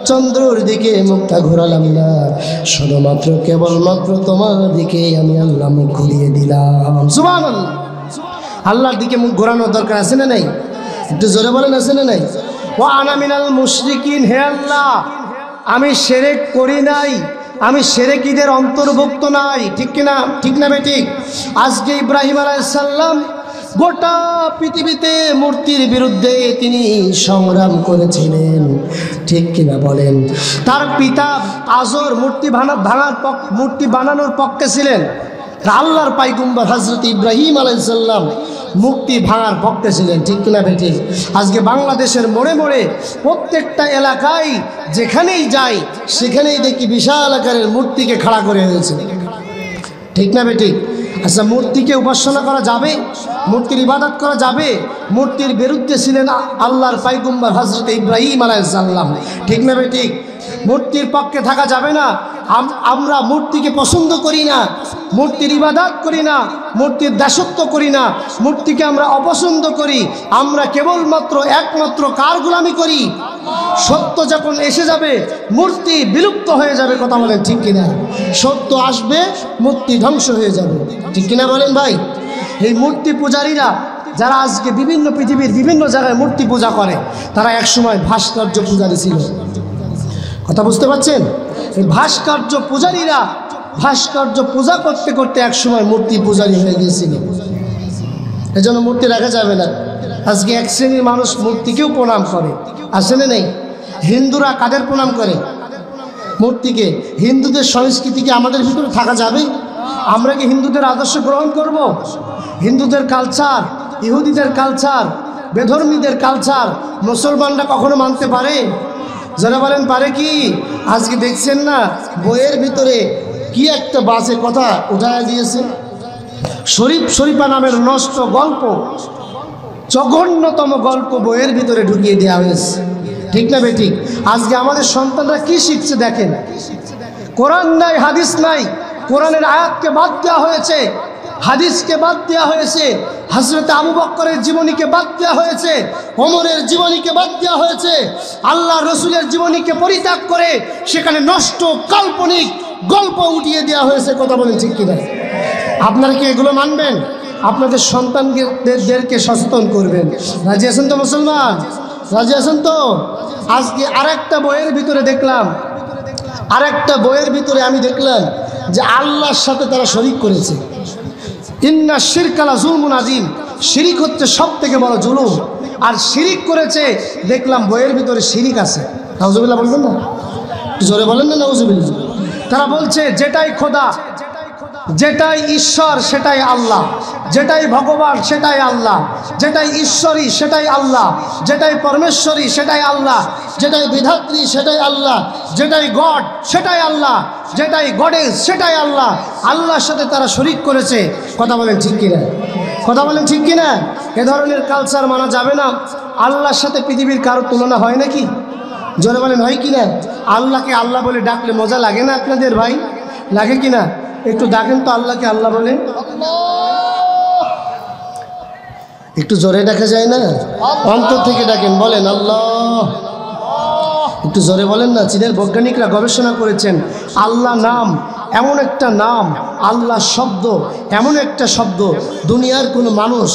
চন্দ্রের দিকে মুখটা ঘোরালাম না, শুধুমাত্র কেবলমাত্র তোমার দিকে আমি আল্লাহ মুখ ঘুরিয়ে দিলাম। সুবহানাল্লাহ। আল্লাহর দিকে মুখ ঘোরানোর দরকার আছে না নাই? একটু জোরে বলেন, আছে না নাই? ওয়া আনা মিনাল মুশরিকিন, হে আল্লাহ আমি শিরক করি নাই, আমি শিরকীদের অন্তর্ভুক্ত নাই। ঠিক কিনা? ঠিক না বেঠিক? আজকে ইব্রাহিম আলাইহিস সালাম গোটা পৃথিবীতে মূর্তির বিরুদ্ধে তিনি সংগ্রাম করেছিলেন। ঠিক কিনা বলেন? তার পিতা আজর মূর্তি বানানোর পক্ষে ছিলেন। আল্লাহর পায়গম্বর হযরত ইব্রাহিম আলাইহিস সালাম মুক্তি ভাঙার পক্ষে ছিলেন। ঠিক কিনা বেঠিক? আজকে বাংলাদেশের মোড়ে মোড়ে প্রত্যেকটা এলাকায় যেখানেই যাই সেখানেই দেখি বিশাল আকারের মূর্তিকে খাড়া করে হয়েছে। ঠিক না বেঠিক? আচ্ছা, মূর্তিকে উপাসনা করা যাবে? মূর্তির ইবাদত করা যাবে? মূর্তির বিরুদ্ধে ছিলেন আল্লাহর পয়গম্বর হযরত ইব্রাহিম আলাইহিস সালাম, ঠিক না ঠিক? মূর্তির পক্ষে থাকা যাবে না। আমরা মূর্তিকে পছন্দ করি না, মূর্তির ইবাদত করি না, মূর্তির দাসত্ব করি না, মূর্তিকে আমরা অপছন্দ করি। আমরা কেবলমাত্র একমাত্র কার গোলামি করি? সত্য যখন এসে যাবে মূর্তি বিলুপ্ত হয়ে যাবে। কথা বলেন ঠিক কিনা? সত্য আসবে, মূর্তি ধ্বংস হয়ে যাবে, ঠিক কিনা বলেন ভাই? এই মূর্তি পূজারীরা যারা আজকে বিভিন্ন পৃথিবীর বিভিন্ন জায়গায় মূর্তি পূজা করে, তারা একসময় ভাস্কর্য পূজারী ছিল। কথা বুঝতে পারছেন? এই ভাস্কর্য পূজারীরা ভাস্কর্য পূজা করতে করতে একসময় মূর্তি পূজারী হয়ে গিয়েছিল। এজন্য মূর্তি রাখা যাবে না। আজকে এক শ্রেণীর মানুষ মূর্তিকেও প্রণাম করে, আসলে নেই? হিন্দুরা কাদের প্রণাম করে? মূর্তিকে। হিন্দুদের সংস্কৃতিকে আমাদের ভিতরে থাকা যাবে? আমরা কি হিন্দুদের আদর্শ গ্রহণ করব? হিন্দুদের কালচার, ইহুদিদের কালচার, বেধর্মীদের কালচার মুসলমানরা কখনো মানতে পারে? যারা বলেন পারে কি? আজকে দেখছেন না বইয়ের ভিতরে কি একটা বাজে কথা উঠায় দিয়েছে। শরীফ শরীফা নামের নষ্ট গল্প, জঘন্যতম গল্প বইয়ের ভিতরে ঢুকিয়ে দেওয়া হয়েছে, ঠিক না বেঠিক? আজকে আমাদের সন্তানরা কি শিখছে দেখেন। কোরআন নাই, হাদিস নাই, কোরআনের আয়াতকে বাদ দেওয়া হয়েছে, হাদিসকে বাদ দেওয়া হয়েছে, হযরত আবু বকরের জীবনীকে বাদ দেওয়া হয়েছে, ওমরের জীবনীকে বাদ দেওয়া হয়েছে, আল্লাহ রসুলের জীবনীকে পরিত্যাগ করে সেখানে নষ্ট কাল্পনিক গল্প উঠিয়ে দেওয়া হয়েছে। কথা বলেন ঠিক কিনা? আপনারা কি এগুলো মানবেন? আপনাদের সন্তানদেরকে সচেতন করবেন। রাজি আছেন তো মুসলমান? রাজি আছেন তো? আজকে আরেকটা বইয়ের ভিতরে দেখলাম, আরেকটা বইয়ের ভিতরে আমি দেখলাম যে আল্লাহর সাথে তারা শরীক করেছে। ইন্না শিরকা লা যুলমুন আযীম, শিরিক হচ্ছে সব থেকে বড় জুলুম। আর শিরিক করেছে দেখলাম বইয়ের ভিতরে শিরিক আছে। নাউজুবিল্লাহ বলবেন না? জোরে বলেন না নাউজুবিল্লাহ? তারা বলছে যেটাই খোদা, যেটাই ঈশ্বর সেটাই আল্লাহ, যেটাই ভগবান সেটাই আল্লাহ, যেটাই ঈশ্বরী সেটাই আল্লাহ, যেটাই পরমেশ্বরী সেটাই আল্লাহ, যেটাই বিধাত্রী সেটাই আল্লাহ, যেটাই গড সেটাই আল্লাহ, যেটাই গডেস সেটাই আল্লাহ। আল্লাহর সাথে তারা শরীক করেছে। কথা বলেন ঠিক কিনা? কথা বলেন ঠিক কিনা? এ ধরনের কালচার মানা যাবে না। আল্লাহর সাথে পৃথিবীর কারো তুলনা হয় নাকি? জোরে বলেন হয় কিনা? আল্লাহকে আল্লাহ বলে ডাকলে মজা লাগে না আপনাদের ভাই? লাগে কিনা? একটু ডাকেন তো আল্লাহকে আল্লাহ বলে। একটু জোরে ডাকা যায় না? অন্তর থেকে ডাকেন, বলেন আল্লাহ। একটু জোরে বলেন না। চীনের বৈজ্ঞানিকরা গবেষণা করেছেন আল্লাহ নাম এমন একটা নাম, আল্লাহ শব্দ এমন একটা শব্দ, দুনিয়ার কোনো মানুষ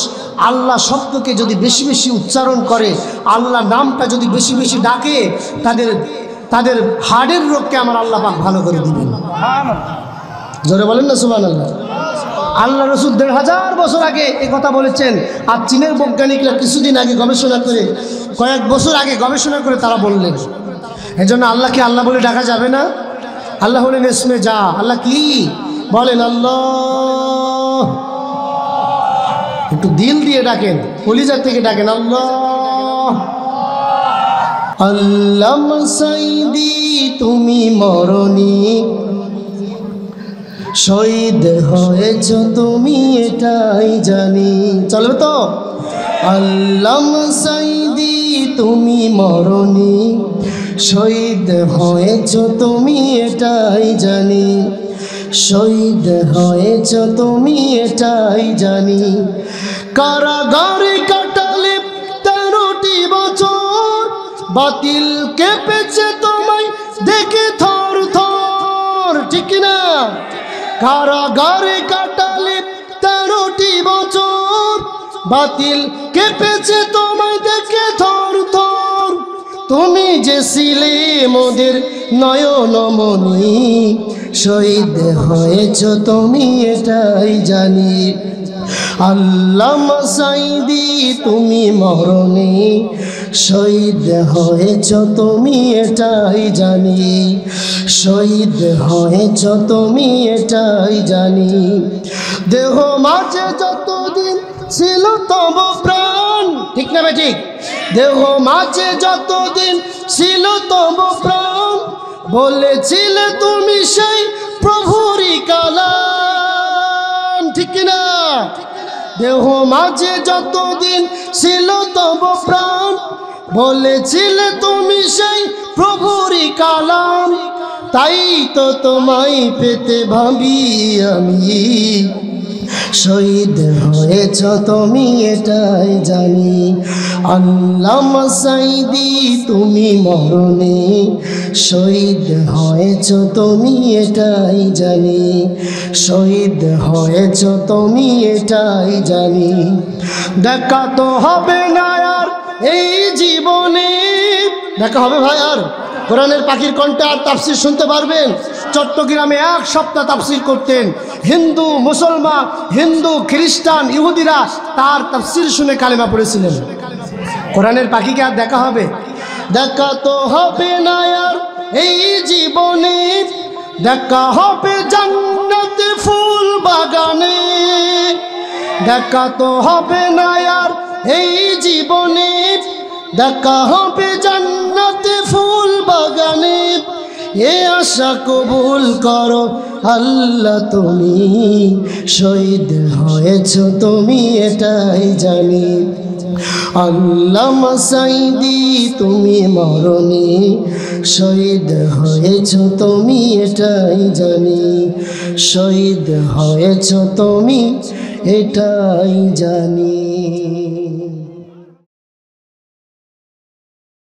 আল্লাহ শব্দকে যদি বেশি বেশি উচ্চারণ করে, আল্লাহ নামটা যদি বেশি বেশি ডাকে, তাদের হার্টের রোগকে আমার আল্লাহ পাক ভালো করে দিবেন। জোরে বলেন না সুবহানাল্লাহ। আল্লাহ রসুল ১৫০০ বছর আগে এ কথা বলেছেন। আর চীনের বৈজ্ঞানিকরা কিছুদিন আগে গবেষণা করে, কয়েক বছর আগে গবেষণা করে তারা বললেন। এই জন্য আল্লাহকে আল্লাহ বলে ডাকা যাবে না। আল্লাহ হলেন ইসমে যা। আল্লাহ কি? বলেন আল্লাহ। একটু দিল দিয়ে ডাকেন, কলিজা থেকে ডাকেন আল্লাহ। আল্লামা সাইদি তুমি মরণি, শহীদ হয়েছ তুমি এটাই জানি। চলবে তো? আল্লামা সাইদি তুমি মরণি, শহীদ হয়েছ তুমি এটাই জানি, শহীদ হয়েছ তুমি এটাই জানি। কারাগারে কাটালে ১৩টি বছর, বাতিল কেঁপেছে তোমায় দেখে থর থর, ঠিক না? কারাগারে কাটালে ১৩টি বছর, বাতিল কেঁপেছে তোমায় দেখে থর থর। তুমি যে ছিলে মোদের নয়নমণি, শহীদ হয়েছ তুমি এটাই জানি। আল্লামা সাইদি তুমি মরণি, শহীদ হয়েছ তুমি এটাই জানি, শহীদ হয়েছ তুমি এটাই জানি। দেহ মাঝে যতদিন ছিল তব প্রাণ, ঠিক না ঠিক? দেহ মাঝে যতদিন ছিল তব প্রাণ, বলেছিলে তুমি সেই প্রভুরই কালাম, ঠিক দেহ মাঝে যতদিন ছিল তব প্রাণ, বলেছিলে তুমি সেই প্রভুরই কালাম। তাই তো তোমায় পেতে ভাবি আমি, শহীদ হয়েছ তুমি এটাই জানি। আল্লামা সাঈদী তুমি মরণে শহীদ হয়েছ তুমি এটাই জানি, শহীদ হয়েছ তুমি এটাই জানি। দেখা তো হবে না আর এই জীবনে, দেখা হবে ভাই আর কোরআনের পাখির কণ্ঠে আর তাফসির শুনতে পারবেন। চট্টগ্রামে এক সপ্তাহ তাফসির করতেন, হিন্দু মুসলমান, হিন্দু খ্রিস্টান ইহুদিরা তার তাফসির শুনে কালেমা পড়েছিলেন। কোরআনের পাখিকে আর দেখা হবে? দেখা তো হবে না আর এই জীবনে, দেখা হবে জান্নাতে ফুল বাগানে। দেখা তো হবে না আর এই জীবনে, দেখা হবে জান্নাতে ফুল বাগানে। এ আশা কবুল করো আল্লাহ তুমি, শহীদ হয়েছ তুমি এটাই জানি। আল্লামা সাঈদী তুমি মরণে শহীদ হয়েছ তুমি এটাই জানি, শহীদ হয়েছ তুমি এটাই জানি।